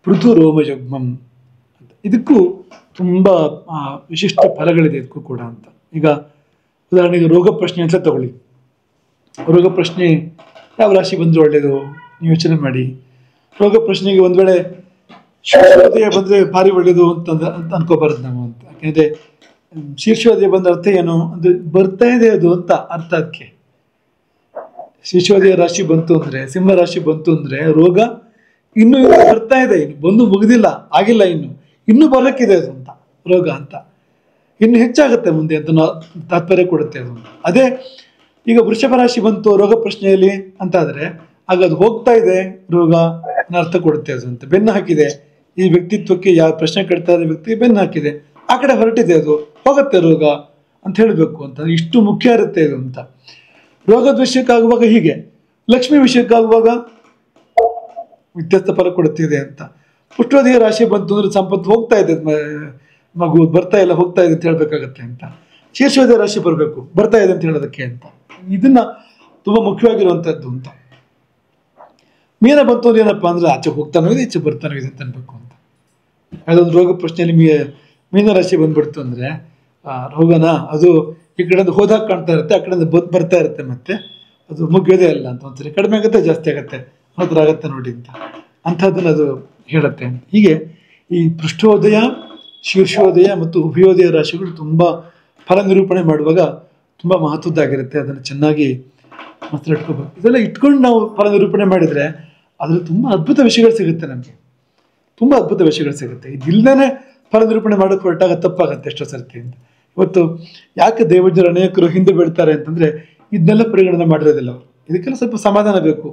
ಪೃಥು ರೋಮಯುಗ್ಮಂ ಅಂತ. ಇದಕ್ಕೂ ತುಂಬ ವಿಶಿಷ್ಟ ಫಲಗಳಿದೆ ಇದಕ್ಕೂ ಕೂಡ ಅಂತ. ಈಗ ಉದಾಹರಣೆಗೆ ರೋಗ ಪ್ರಶ್ನೆ ಅಂತ ತಗೊಳ್ಳಿ. ರೋಗ ಪ್ರಶ್ನೆ ಯಾವ ರಾಶಿ ಬಂದರೂ ಒಳ್ಳೆಯದು ನೀವು ಯೋಚನೆ ಮಾಡಿ. ರೋಗ ಪ್ರಶ್ನೆಗೆ ಒಂದು ವೇಳೆ ಶೀರ್ಷೋದಯ ಬಂದರೆ ಭಾರಿ ಒಳ್ಳೆಯದು ಅಂತ ಅನ್ಕೋಬಾರ್ದು ನಾವು ಅಂತ. ಯಾಕೆಂದರೆ ಶೀರ್ಷೋದಯ ಬಂದ ಅರ್ಥ ಏನು ಅಂದರೆ ಬರ್ತಾ ಇದೆ ಅದು ಅಂತ ಅರ್ಥ. ಅದಕ್ಕೆ ಶೀರ್ಷೋದಯ ರಾಶಿ ಬಂತು ಅಂದರೆ, ಸಿಂಹ ರಾಶಿ ಬಂತು ಅಂದರೆ ರೋಗ ಇನ್ನೂ ಬರ್ತಾ ಇದೆ, ಇನ್ನು ಬಂದು ಮುಗಿದಿಲ್ಲ, ಆಗಿಲ್ಲ, ಇನ್ನೂ ಬರಕ್ಕಿದೆ ಅದು ಅಂತ ರೋಗ ಅಂತ, ಇನ್ನು ಹೆಚ್ಚಾಗುತ್ತೆ ಮುಂದೆ ಅಂತ ತಾತ್ಪರ್ಯ ಕೊಡುತ್ತೆ ಅದು. ಅದೇ ಈಗ ವೃಷಭ ರಾಶಿ ಬಂತು ರೋಗ ಪ್ರಶ್ನೆಯಲ್ಲಿ ಅಂತ ಆದರೆ ಆಗ ಅದು ಹೋಗ್ತಾ ಇದೆ ರೋಗ ಅನ್ನೋ ಅರ್ಥ ಕೊಡುತ್ತೆ ಅದು ಅಂತ. ಬೆನ್ನು ಹಾಕಿದೆ, ಈ ವ್ಯಕ್ತಿತ್ವಕ್ಕೆ ಯಾವ ಪ್ರಶ್ನೆ ಕೇಳ್ತಾ ಇರೋ ವ್ಯಕ್ತಿಗೆ ಬೆನ್ನು ಹಾಕಿದೆ, ಆ ಕಡೆ ಹೊರಟಿದೆ, ಅದು ಹೋಗುತ್ತೆ ರೋಗ ಅಂತ ಹೇಳಬೇಕು ಅಂತ. ಇಷ್ಟು ಮುಖ್ಯ ಇರುತ್ತೆ ಇದು ಅಂತ. ರೋಗದ ವಿಷಯಕ್ಕಾಗುವಾಗ ಹೀಗೆ, ಲಕ್ಷ್ಮಿ ವಿಷಯಕ್ಕಾಗುವಾಗ ವ್ಯತ್ಯಸ್ತ ಫಲ ಕೊಡುತ್ತಿದೆ ಅಂತ. ಪುಷ್ಪೋದಯ ರಾಶಿ ಬಂತು ಅಂದ್ರೆ ಸಂಪತ್ತು ಹೋಗ್ತಾ ಇದೆ, ಮಗು ಬರ್ತಾ ಇಲ್ಲ ಹೋಗ್ತಾ ಇದೆ ಅಂತ ಹೇಳ್ಬೇಕಾಗತ್ತೆ ಅಂತ. ಶೀರ್ಷೋದಯ ರಾಶಿ ಬರಬೇಕು ಬರ್ತಾ ಇದೆ ಅಂತ ಹೇಳೋದಕ್ಕೆ ಅಂತ. ಇದನ್ನ ತುಂಬಾ ಮುಖ್ಯವಾಗಿರುವಂಥದ್ದು ಅಂತ. ಮೀನ ಬಂತು ಅಂದ್ರೆ ಏನಪ್ಪಾ ಅಂದ್ರೆ ಆಚೆ ಹೋಗ್ತಾನೋ ಇದೆ ಈಚೆ ಬರ್ತಾನೋ ಇದೆ ಅಂತ ಅನ್ಬೇಕು ಅಂತ. ಅದೊಂದು ರೋಗ ಪ್ರಶ್ನೆಯಲ್ಲಿ ಮೀನ ರಾಶಿ ಬಂದ್ಬಿಡ್ತು ಅಂದ್ರೆ ರೋಗನ ಅದು ಈ ಕಡೆಯಿಂದ ಹೋದಾಗ ಕಾಣ್ತಾ ಇರುತ್ತೆ, ಆ ಕಡೆಯಿಂದ ಬರ್ತಾ ಇರುತ್ತೆ, ಮತ್ತೆ ಅದು ಮುಗಿಯೋದೇ ಅಲ್ಲ ಅಂತ. ಒಂದ್ಸರಿ ಕಡಿಮೆ ಆಗುತ್ತೆ, ಜಾಸ್ತಿ ಆಗುತ್ತೆ, ಹತ್ರ ಆಗುತ್ತೆ ನೋಡಿ ಅಂತ ಅಂಥದ್ದನ್ನು ಅದು ಹೇಳುತ್ತೆ. ಹೀಗೆ ಈ ಪೃಷ್ಠೋದಯ, ಶೀರ್ಷೋದಯ ಮತ್ತು ಉಭಯೋದಯ ರಾಶಿಗಳು ತುಂಬ ಫಲ ನಿರೂಪಣೆ ಮಾಡುವಾಗ ತುಂಬ ಮಹತ್ವದ್ದಾಗಿರುತ್ತೆ. ಅದನ್ನು ಚೆನ್ನಾಗಿ ಮಾತ್ರ ಇಟ್ಕೋಬೇಕು. ಇದೆಲ್ಲ ಇಟ್ಕೊಂಡು ನಾವು ಫಲ ನಿರೂಪಣೆ ಮಾಡಿದರೆ ಅದರಲ್ಲಿ ತುಂಬ ಅದ್ಭುತ ವಿಷಯಗಳು ಸಿಗುತ್ತೆ ನಮಗೆ, ತುಂಬ ಅದ್ಭುತ ವಿಷಯಗಳು ಸಿಗುತ್ತೆ. ಇದಿಲ್ಲದೇ ಫಲ ನಿರೂಪಣೆ ಮಾಡೋಕ್ಕೆ ಹೊರಟಾಗ ತಪ್ಪಾಗತ್ತೆ ಎಷ್ಟೋ ಸರ್ತಿ ಅಂತ. ಇವತ್ತು ಯಾಕೆ ದೇವಜ್ಞರು ಅನೇಕರು ಹಿಂದೆ ಬೀಳ್ತಾರೆ ಅಂತಂದರೆ ಇದನ್ನೆಲ್ಲ ಪರಿಗಣನೆ ಮಾಡಿರೋದಿಲ್ಲ ಅವರು. ಇದಕ್ಕೆಲ್ಲ ಸ್ವಲ್ಪ ಸಮಾಧಾನ ಬೇಕು,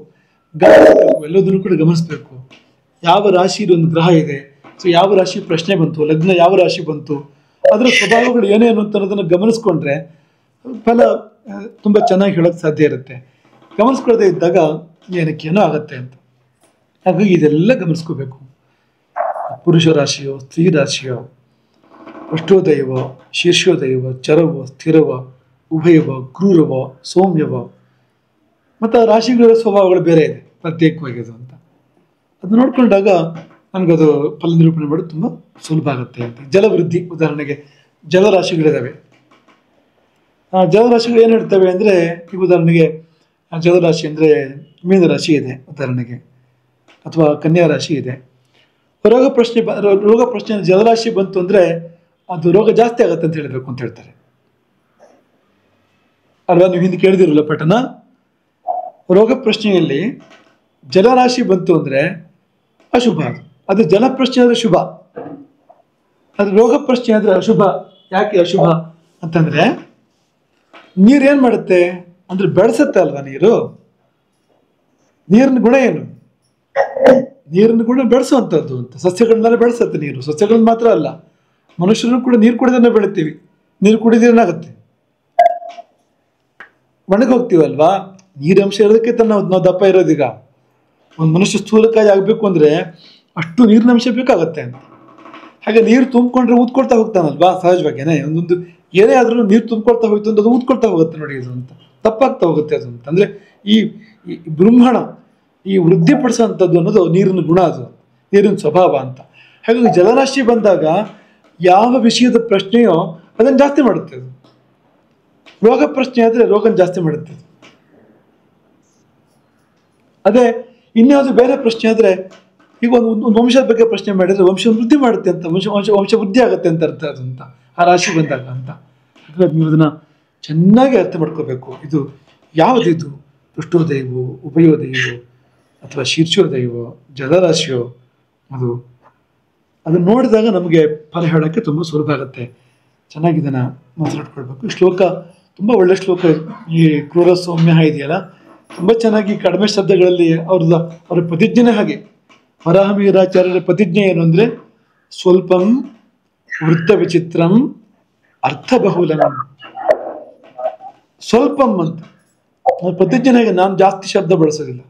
ಗಮನಿಸಬೇಕು, ಎಲ್ಲದನ್ನು ಕೂಡ ಗಮನಿಸಬೇಕು. ಯಾವ ರಾಶಿ ಒಂದು ಗ್ರಹ ಇದೆ, ಸೊ ಯಾವ ರಾಶಿ ಪ್ರಶ್ನೆ ಬಂತು, ಲಗ್ನ ಯಾವ ರಾಶಿ ಬಂತು, ಅದರ ಸ್ವಭಾವಗಳು ಏನೇನು ಅಂತ ಅನ್ನೋದನ್ನು ಗಮನಿಸ್ಕೊಂಡ್ರೆ ಫಲ ತುಂಬ ಚೆನ್ನಾಗಿ ಹೇಳೋಕ್ಕೆ ಸಾಧ್ಯ ಇರುತ್ತೆ. ಗಮನಿಸ್ಕೊಳ್ಳದೆ ಇದ್ದಾಗ ಏನಕ್ಕೇನೋ ಆಗತ್ತೆ ಅಂತ. ಹಾಗಾಗಿ ಇದೆಲ್ಲ ಗಮನಿಸ್ಕೋಬೇಕು. ಪುರುಷ ರಾಶಿಯೋ, ಸ್ತ್ರೀ ರಾಶಿಯೋ, ಅಷ್ಟೋದಯವೋ, ಶೀರ್ಷೋದಯವೋ, ಚರವೋ, ಸ್ಥಿರವೋ, ಉಭಯವೋ, ಕ್ರೂರವೋ, ಸೌಮ್ಯವೋ, ಮತ್ತು ಆ ರಾಶಿಗಳ ಸ್ವಭಾವಗಳು ಬೇರೆ ಇದೆ ಪ್ರತ್ಯೇಕವಾಗಿದೆ ಅಂತ. ಅದು ನೋಡ್ಕೊಂಡಾಗ ನಮಗದು ಫಲ ನಿರೂಪಣೆ ಮಾಡೋದು ತುಂಬ ಸುಲಭ ಆಗುತ್ತೆ ಅಂತ. ಜಲವೃದ್ಧಿ ಉದಾಹರಣೆಗೆ ಜಲರಾಶಿಗಳಿದ್ದಾವೆ. ಆ ಜಲರಾಶಿಗಳು ಏನು ಹೇಳ್ತವೆ ಅಂದರೆ, ಈಗ ಉದಾಹರಣೆಗೆ ಜಲರಾಶಿ ಅಂದರೆ ಮೀನರಾಶಿ ಇದೆ ಉದಾಹರಣೆಗೆ, ಅಥವಾ ಕನ್ಯಾ ರಾಶಿ ಇದೆ. ರೋಗ ಪ್ರಶ್ನೆ ಜಲರಾಶಿ ಬಂತು ಅಂದರೆ ಅದು ರೋಗ ಜಾಸ್ತಿ ಆಗುತ್ತೆ ಅಂತ ಹೇಳಬೇಕು ಅಂತ ಹೇಳ್ತಾರೆ ಅಲ್ವಾ. ನೀವು ಹಿಂದೆ ಕೇಳಿದಿರಲ್ಲ ಪಠಣ. ರೋಗ ಪ್ರಶ್ನೆಯಲ್ಲಿ ಜಲರಾಶಿ ಬಂತು ಅಂದರೆ ಅಶುಭ, ಅದು ಜಲ ಪ್ರಶ್ನೆ ಆದರೆ ಶುಭ, ಅದು ರೋಗ ಪ್ರಶ್ನೆ ಆದರೆ ಅಶುಭ. ಯಾಕೆ ಅಶುಭ ಅಂತಂದರೆ ನೀರು ಏನು ಮಾಡುತ್ತೆ ಅಂದರೆ ಬೆಳೆಸುತ್ತೆ ಅಲ್ವಾ. ನೀರಿನ ಗುಣ ಏನು? ನೀರಿನ ಗುಣ ಬೆಳೆಸುವಂಥದ್ದು ಅಂತ. ಸಸ್ಯಗಳನ್ನೆಲ್ಲ ಬೆಳೆಸುತ್ತೆ ನೀರು. ಸಸ್ಯಗಳನ್ನ ಮಾತ್ರ ಅಲ್ಲ, ಮನುಷ್ಯರು ಕೂಡ ನೀರು ಕುಡಿದನ್ನ ಬೆಳಿತೀವಿ. ನೀರು ಕುಡಿದೇನಾಗುತ್ತೆ, ಒಣಗೋಗ್ತೀವಲ್ವಾ. ನೀರಂಶ ಇರೋದಕ್ಕೆ ನಾವು ದಪ್ಪ ಇರೋದೀಗ. ಒಂದು ಮನುಷ್ಯ ಸ್ಥೂಲಕಾಯಿ ಆಗಬೇಕು ಅಂದರೆ ಅಷ್ಟು ನೀರಿನ ಅಂಶ ಬೇಕಾಗತ್ತೆ ಅಂತ. ಹಾಗೆ ನೀರು ತುಂಬಿಕೊಂಡ್ರೆ ಊದ್ಕೊಳ್ತಾ ಹೋಗ್ತಾನಲ್ವಾ ಸಹಜವಾಗೇನೆ. ಒಂದೊಂದು ಏನೇ ಆದ್ರೂ ನೀರು ತುಂಬಿಕೊಳ್ತಾ ಹೋಯ್ತು ಅಂತ ಅದು ಊದ್ಕೊಳ್ತಾ ಹೋಗುತ್ತೆ ನೋಡಿ ಅದು ಅಂತ, ತಪ್ಪಾಗ್ತಾ ಹೋಗುತ್ತೆ ಅದು ಅಂತ. ಅಂದರೆ ಈ ಬ್ರಹ್ಮಣ ಈ ವೃದ್ಧಿಪಡಿಸೋವಂಥದ್ದು ಅನ್ನೋದು ನೀರಿನ ಗುಣ, ಅದು ನೀರಿನ ಸ್ವಭಾವ ಅಂತ. ಹಾಗಾಗಿ ಜಲರಾಶಿ ಬಂದಾಗ ಯಾವ ವಿಷಯದ ಪ್ರಶ್ನೆಯೋ ಅದನ್ನು ಜಾಸ್ತಿ ಮಾಡುತ್ತೆ ಅದು. ರೋಗ ಪ್ರಶ್ನೆ ಆದರೆ ರೋಗನ ಜಾಸ್ತಿ ಮಾಡುತ್ತೆ ಅದು. ಅದೇ ಇನ್ಯಾವುದು ಬೇರೆ ಪ್ರಶ್ನೆ ಆದರೆ, ಈಗ ಒಂದು ವಂಶದ ಬಗ್ಗೆ ಪ್ರಶ್ನೆ ಮಾಡಿದರೆ ವಂಶ ವೃದ್ಧಿ ಮಾಡುತ್ತೆ ಅಂತ, ವಂಶ ವೃದ್ಧಿ ಆಗುತ್ತೆ ಅಂತ ಅರ್ಥ ಅದು ಅಂತ, ಆ ರಾಶಿ ಬಂದಾಗ ಅಂತ. ಹಾಗಾಗಿ ನೀವು ಅದನ್ನು ಚೆನ್ನಾಗಿ ಅರ್ಥ ಮಾಡ್ಕೋಬೇಕು. ಇದು ಯಾವುದಿದು ಪೃಷ್ಠೋದಯವೋ, ಉಭಯೋದಯವೋ, ಅಥವಾ ಶೀರ್ಷೋದಯವೋ, ಜಲರಾಶಿಯೋ, ಅದನ್ನು ನೋಡಿದಾಗ ನಮಗೆ ಫಲ ಹೇಳೋಕ್ಕೆ ತುಂಬ ಸುಲಭ ಆಗುತ್ತೆ. ಚೆನ್ನಾಗಿ ಇದನ್ನು ಮಾತಾಡ್ಕೊಳ್ಬೇಕು. ಈ ಶ್ಲೋಕ ತುಂಬ ಒಳ್ಳೆ ಶ್ಲೋಕ. ಈ ಕ್ರೂರ ಸೌಮ್ಯ ಇದೆಯಲ್ಲ, ತುಂಬ ಚೆನ್ನಾಗಿ ಕಡಿಮೆ ಶಬ್ದಗಳಲ್ಲಿ ಅವ್ರ ಪ್ರತಿಜ್ಞೆ ಹಾಗೆ. ವರಾಹಮಿಹಿರಾಚಾರ್ಯರ ಪ್ರತಿಜ್ಞೆ ಏನು ಅಂದರೆ ಸ್ವಲ್ಪಂ ವೃತ್ತ ವಿಚಿತ್ರಂ ಅರ್ಥಬಹುಲಂ. ಸ್ವಲ್ಪಂ ಅಂತ ಪ್ರತಿಜ್ಞೆಗೆ ನಾನು ಜಾಸ್ತಿ ಶಬ್ದ ಬಳಸೋದಿಲ್ಲ,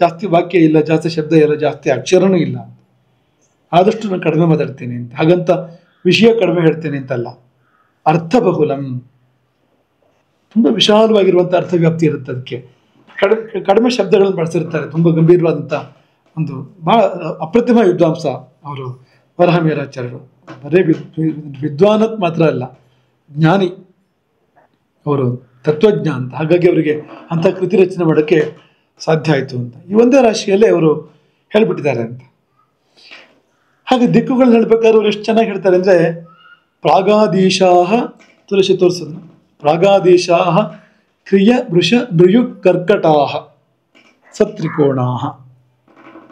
ಜಾಸ್ತಿ ವಾಕ್ಯ ಇಲ್ಲ, ಜಾಸ್ತಿ ಶಬ್ದ ಇಲ್ಲ, ಜಾಸ್ತಿ ಅಕ್ಷರನೂ ಇಲ್ಲ, ಆದಷ್ಟು ನಾನು ಕಡಿಮೆ ಮಾತಾಡ್ತೀನಿ ಅಂತ. ಹಾಗಂತ ವಿಷಯ ಕಡಿಮೆ ಹೇಳ್ತೇನೆ ಅಂತಲ್ಲ. ಅರ್ಥಬಹುಲಂ, ತುಂಬ ವಿಶಾಲವಾಗಿರುವಂಥ ಅರ್ಥವ್ಯಾಪ್ತಿ ಇರುತ್ತೆ. ಅದಕ್ಕೆ ಕಡಿಮೆ ಶಬ್ದಗಳನ್ನು ಬಳಸಿರ್ತಾರೆ. ತುಂಬ ಗಂಭೀರವಾದಂಥ ಒಂದು ಭಾಳ ಅಪ್ರತಿಮ ವಿದ್ವಾಂಸ ಅವರು ವರಾಹಮಿಹಿರಾಚಾರ್ಯರು. ಬರೇ ವಿದ್ವಾನತ್ ಮಾತ್ರ ಅಲ್ಲ, ಜ್ಞಾನಿ ಅವರು, ತತ್ವಜ್ಞ ಅಂತ. ಹಾಗಾಗಿ ಅವರಿಗೆ ಅಂಥ ಕೃತಿ ರಚನೆ ಮಾಡೋಕ್ಕೆ ಸಾಧ್ಯ ಆಯಿತು ಅಂತ ಈ ಒಂದೇ ರಾಶಿಯಲ್ಲೇ ಅವರು ಹೇಳಿಬಿಟ್ಟಿದ್ದಾರೆ ಅಂತ. ಹಾಗೆ ದಿಕ್ಕುಗಳನ್ನ ಹೇಳ್ಬೇಕಾದ್ರೆ ಅವ್ರು ಎಷ್ಟು ಚೆನ್ನಾಗಿ ಹೇಳ್ತಾರೆ ಅಂದರೆ ಪ್ರಾಗಾದೀಶಾಹ ತುಳಸಿ ತೋರಿಸೋದು ಪ್ರಾಗಾದೀಶಾಹ ಕ್ರಿಯ ವೃಷ ನೃಯು ಕರ್ಕಟಾಹ ಸತ್ರಿಕೋಣಾಹ.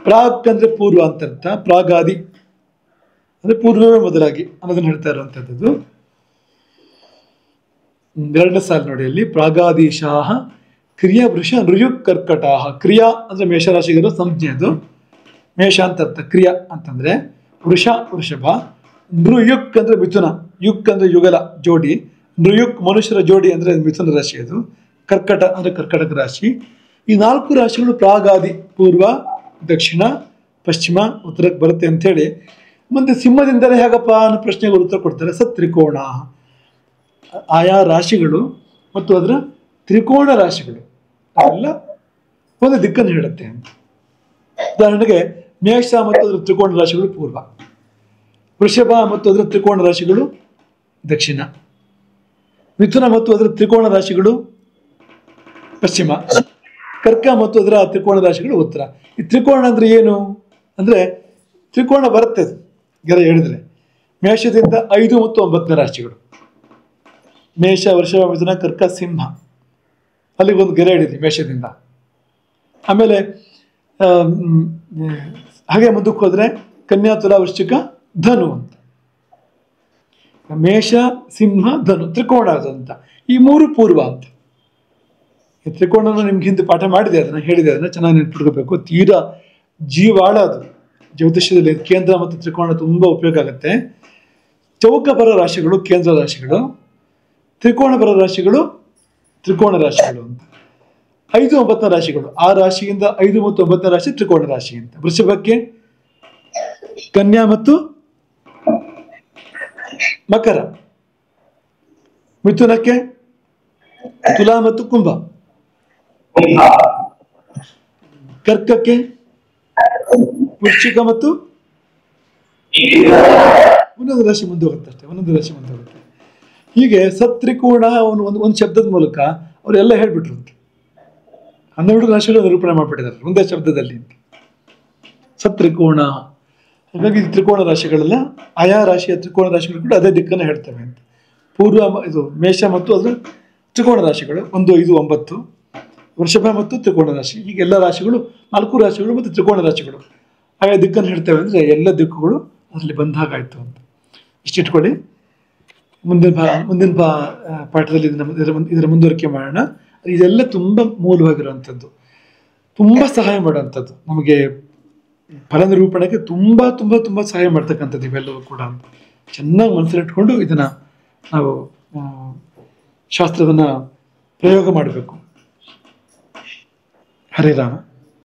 ಪ್ರಾಗ್ ಅಂದರೆ ಪೂರ್ವ ಅಂತ ಅರ್ಥ, ಪ್ರಾಗಾದಿ ಅಂದರೆ ಪೂರ್ವವೇ ಮೊದಲಾಗಿ ಅನ್ನೋದನ್ನು ಹೇಳ್ತಾ ಇರುವಂಥದ್ದು. ಎರಡನೇ ಸಾಲು ನೋಡಿ ಅಲ್ಲಿ ಪ್ರಾಗಾದೀಶಾಹ ಕ್ರಿಯ ವೃಷ ನೃಯು ಕರ್ಕಟಾಹ. ಕ್ರಿಯಾ ಅಂದರೆ ಮೇಷರಾಶಿಗಿರೋ ಸಂಜ್ಞೆ, ಅದು ಮೇಷ ಅಂತ ಅರ್ಥ. ಕ್ರಿಯಾ ಅಂತಂದರೆ ವೃಷಭ, ನೃಯುಕ್ ಅಂದರೆ ಮಿಥುನ, ಯುಕ್ ಅಂದರೆ ಯುಗಲ ಜೋಡಿ, ನೃಯುಕ್ ಮನುಷ್ಯರ ಜೋಡಿ ಅಂದರೆ ಮಿಥುನ ರಾಶಿ, ಅದು ಕರ್ಕಟ ಅಂದರೆ ಕರ್ಕಟಕ ರಾಶಿ. ಈ 4 ರಾಶಿಗಳು ಪ್ರಾಗಾದಿ ಪೂರ್ವ ದಕ್ಷಿಣ ಪಶ್ಚಿಮ ಉತ್ತರಕ್ಕೆ ಬರುತ್ತೆ ಅಂಥೇಳಿ. ಮುಂದೆ ಸಿಂಹದಿಂದಲೇ ಹೇಗಪ್ಪ ಅನ್ನೋ ಪ್ರಶ್ನೆಗೆ ಉತ್ತರ ಕೊಡ್ತಾರೆ. ಸತ್ರಿಕೋಣ, ಆಯಾ ರಾಶಿಗಳು ಮತ್ತು ಅದರ ತ್ರಿಕೋಣ ರಾಶಿಗಳು ಅವೆಲ್ಲ ಒಂದು ದಿಕ್ಕನ್ನು ಹೇಳುತ್ತೆ ಅಂತ. ಉದಾಹರಣೆಗೆ ಮೇಷ ಮತ್ತು ಅದರ ತ್ರಿಕೋಣ ರಾಶಿಗಳು ಪೂರ್ವ, ವೃಷಭ ಮತ್ತು ಅದರ ತ್ರಿಕೋಣ ರಾಶಿಗಳು ದಕ್ಷಿಣ, ಮಿಥುನ ಮತ್ತು ಅದರ ತ್ರಿಕೋಣ ರಾಶಿಗಳು ಪಶ್ಚಿಮ, ಕರ್ಕ ಮತ್ತು ಅದರ ತ್ರಿಕೋಣ ರಾಶಿಗಳು ಉತ್ತರ. ಈ ತ್ರಿಕೋಣ ಅಂದರೆ ಏನು ಅಂದರೆ ತ್ರಿಕೋಣ ಬರುತ್ತೆ ಅದು ಗೆರೆ ಹೇಳಿದ್ರೆ. ಮೇಷದಿಂದ 5 ಮತ್ತು 9ನೇ ರಾಶಿಗಳು, ಮೇಷ ವೃಷಭ ಮಿಥುನ ಕರ್ಕ ಸಿಂಹ, ಅಲ್ಲಿಗೊಂದು ಗೆರೆ ಹಿಡಿದ್ವಿ ಮೇಷದಿಂದ. ಆಮೇಲೆ ಹಾಗೆ ಮುಂದಕ್ಕೆ ಹೋದರೆ ಕನ್ಯಾ ತುಲಾ ವೃಶ್ಚಿಕ ಧನು ಅಂತ. ಮೇಷ ಸಿಂಹ ಧನು ತ್ರಿಕೋಣ ಅದು ಅಂತ. ಈ 3 ಪೂರ್ವ ಅಂತ. ಈ ತ್ರಿಕೋಣನ ನಿಮ್ಗೆ ಹಿಂದೆ ಪಾಠ ಮಾಡಿದೆ, ಅದನ್ನು ಹೇಳಿದೆ, ಅದನ್ನು ಚೆನ್ನಾಗಿ ನೆನ್ಪಿಟ್ಕೋಬೇಕು. ತೀರಾ ಜೀವಾಳ ಅದು ಜ್ಯೋತಿಷ್ಯದಲ್ಲಿ. ಕೇಂದ್ರ ಮತ್ತು ತ್ರಿಕೋಣ ತುಂಬ ಉಪಯೋಗ ಆಗುತ್ತೆ. ಚೌಕಪರ ರಾಶಿಗಳು ಕೇಂದ್ರ ರಾಶಿಗಳು, ತ್ರಿಕೋಣಪರ ರಾಶಿಗಳು ತ್ರಿಕೋಣ ರಾಶಿಗಳು ಅಂತ. 5, 9ನೇ ರಾಶಿಗಳು, ಆ ರಾಶಿಯಿಂದ 5 ಮತ್ತು 9ನೇ ರಾಶಿ ತ್ರಿಕೋಣ ರಾಶಿ ಅಂತ. ವೃಷಭಕ್ಕೆ ಕನ್ಯಾ ಮತ್ತು ಮಕರ, ಮಿಥುನಕ್ಕೆ ತುಲಾ ಮತ್ತು ಕುಂಭ, ಕರ್ಕಕ್ಕೆ ವೃಶ್ಚಿಕ ಮತ್ತು ಒಂದೊಂದು ರಾಶಿ ಮುಂದೆ ಹೋಗುತ್ತೆ ಅಷ್ಟೇ, ಒಂದೊಂದು ರಾಶಿ ಮುಂದೆ ಹೋಗುತ್ತೆ. ಹೀಗೆ ಸತ್ರಿಕೋಣ ಒಂದು ಶಬ್ದದ ಮೂಲಕ ಅವರೆಲ್ಲ ಹೇಳ್ಬಿಟ್ರು ಅಂತ. 12 ರಾಶಿಗಳು ನಿರೂಪಣೆ ಮಾಡಿಬಿಟ್ಟಿದ್ದಾರೆ ಒಂದೇ ಶಬ್ದದಲ್ಲಿ ಅಂತ. ಸತ್ರಿಕೋಣ. ಹಾಗಾಗಿ ತ್ರಿಕೋಣ ರಾಶಿಗಳೆಲ್ಲ ಆಯಾ ರಾಶಿಯ ತ್ರಿಕೋಣ ರಾಶಿಗಳು ಕೂಡ ಅದೇ ದಿಕ್ಕನ್ನು ಹೇಳ್ತವೆ ಅಂತ. ಪೂರ್ವ ಇದು ಮೇಷ ಮತ್ತು ಅದರ ತ್ರಿಕೋಣ ರಾಶಿಗಳು 1, 5, 9, ವೃಷಭ ಮತ್ತು ತ್ರಿಕೋಣ ರಾಶಿ, ಹೀಗೆ ಎಲ್ಲ ರಾಶಿಗಳು 4 ರಾಶಿಗಳು ಮತ್ತು ತ್ರಿಕೋಣ ರಾಶಿಗಳು ಆಯಾ ದಿಕ್ಕನ್ನು ಹೇಳ್ತೇವೆ ಅಂದರೆ ಎಲ್ಲ ದಿಕ್ಕುಗಳು ಅದರಲ್ಲಿ ಬಂದಾಗಾಯಿತು ಅಂತ. ಇಷ್ಟಿಟ್ಕೊಳ್ಳಿ. ಮುಂದಿನ ಪಾಠದಲ್ಲಿ ಇದರ ಮುಂದುವರಿಕೆ ಮಾಡೋಣ. ಇದೆಲ್ಲ ತುಂಬ ಮೂಲವಾಗಿರುವಂಥದ್ದು, ತುಂಬ ಸಹಾಯ ಮಾಡುವಂಥದ್ದು, ನಮಗೆ ಫಲ ನಿರೂಪಣೆಗೆ ತುಂಬ ತುಂಬ ತುಂಬ ಸಹಾಯ ಮಾಡ್ತಕ್ಕಂಥದ್ದು ಇವೆಲ್ಲವೂ ಕೂಡ. ಚೆನ್ನಾಗಿ ಮನಸ್ಸಲ್ಲಿಟ್ಕೊಂಡು ಇದನ್ನು ನಾವು ಶಾಸ್ತ್ರವನ್ನು ಪ್ರಯೋಗ ಮಾಡಬೇಕು. ಹರೇ ರಾಮ.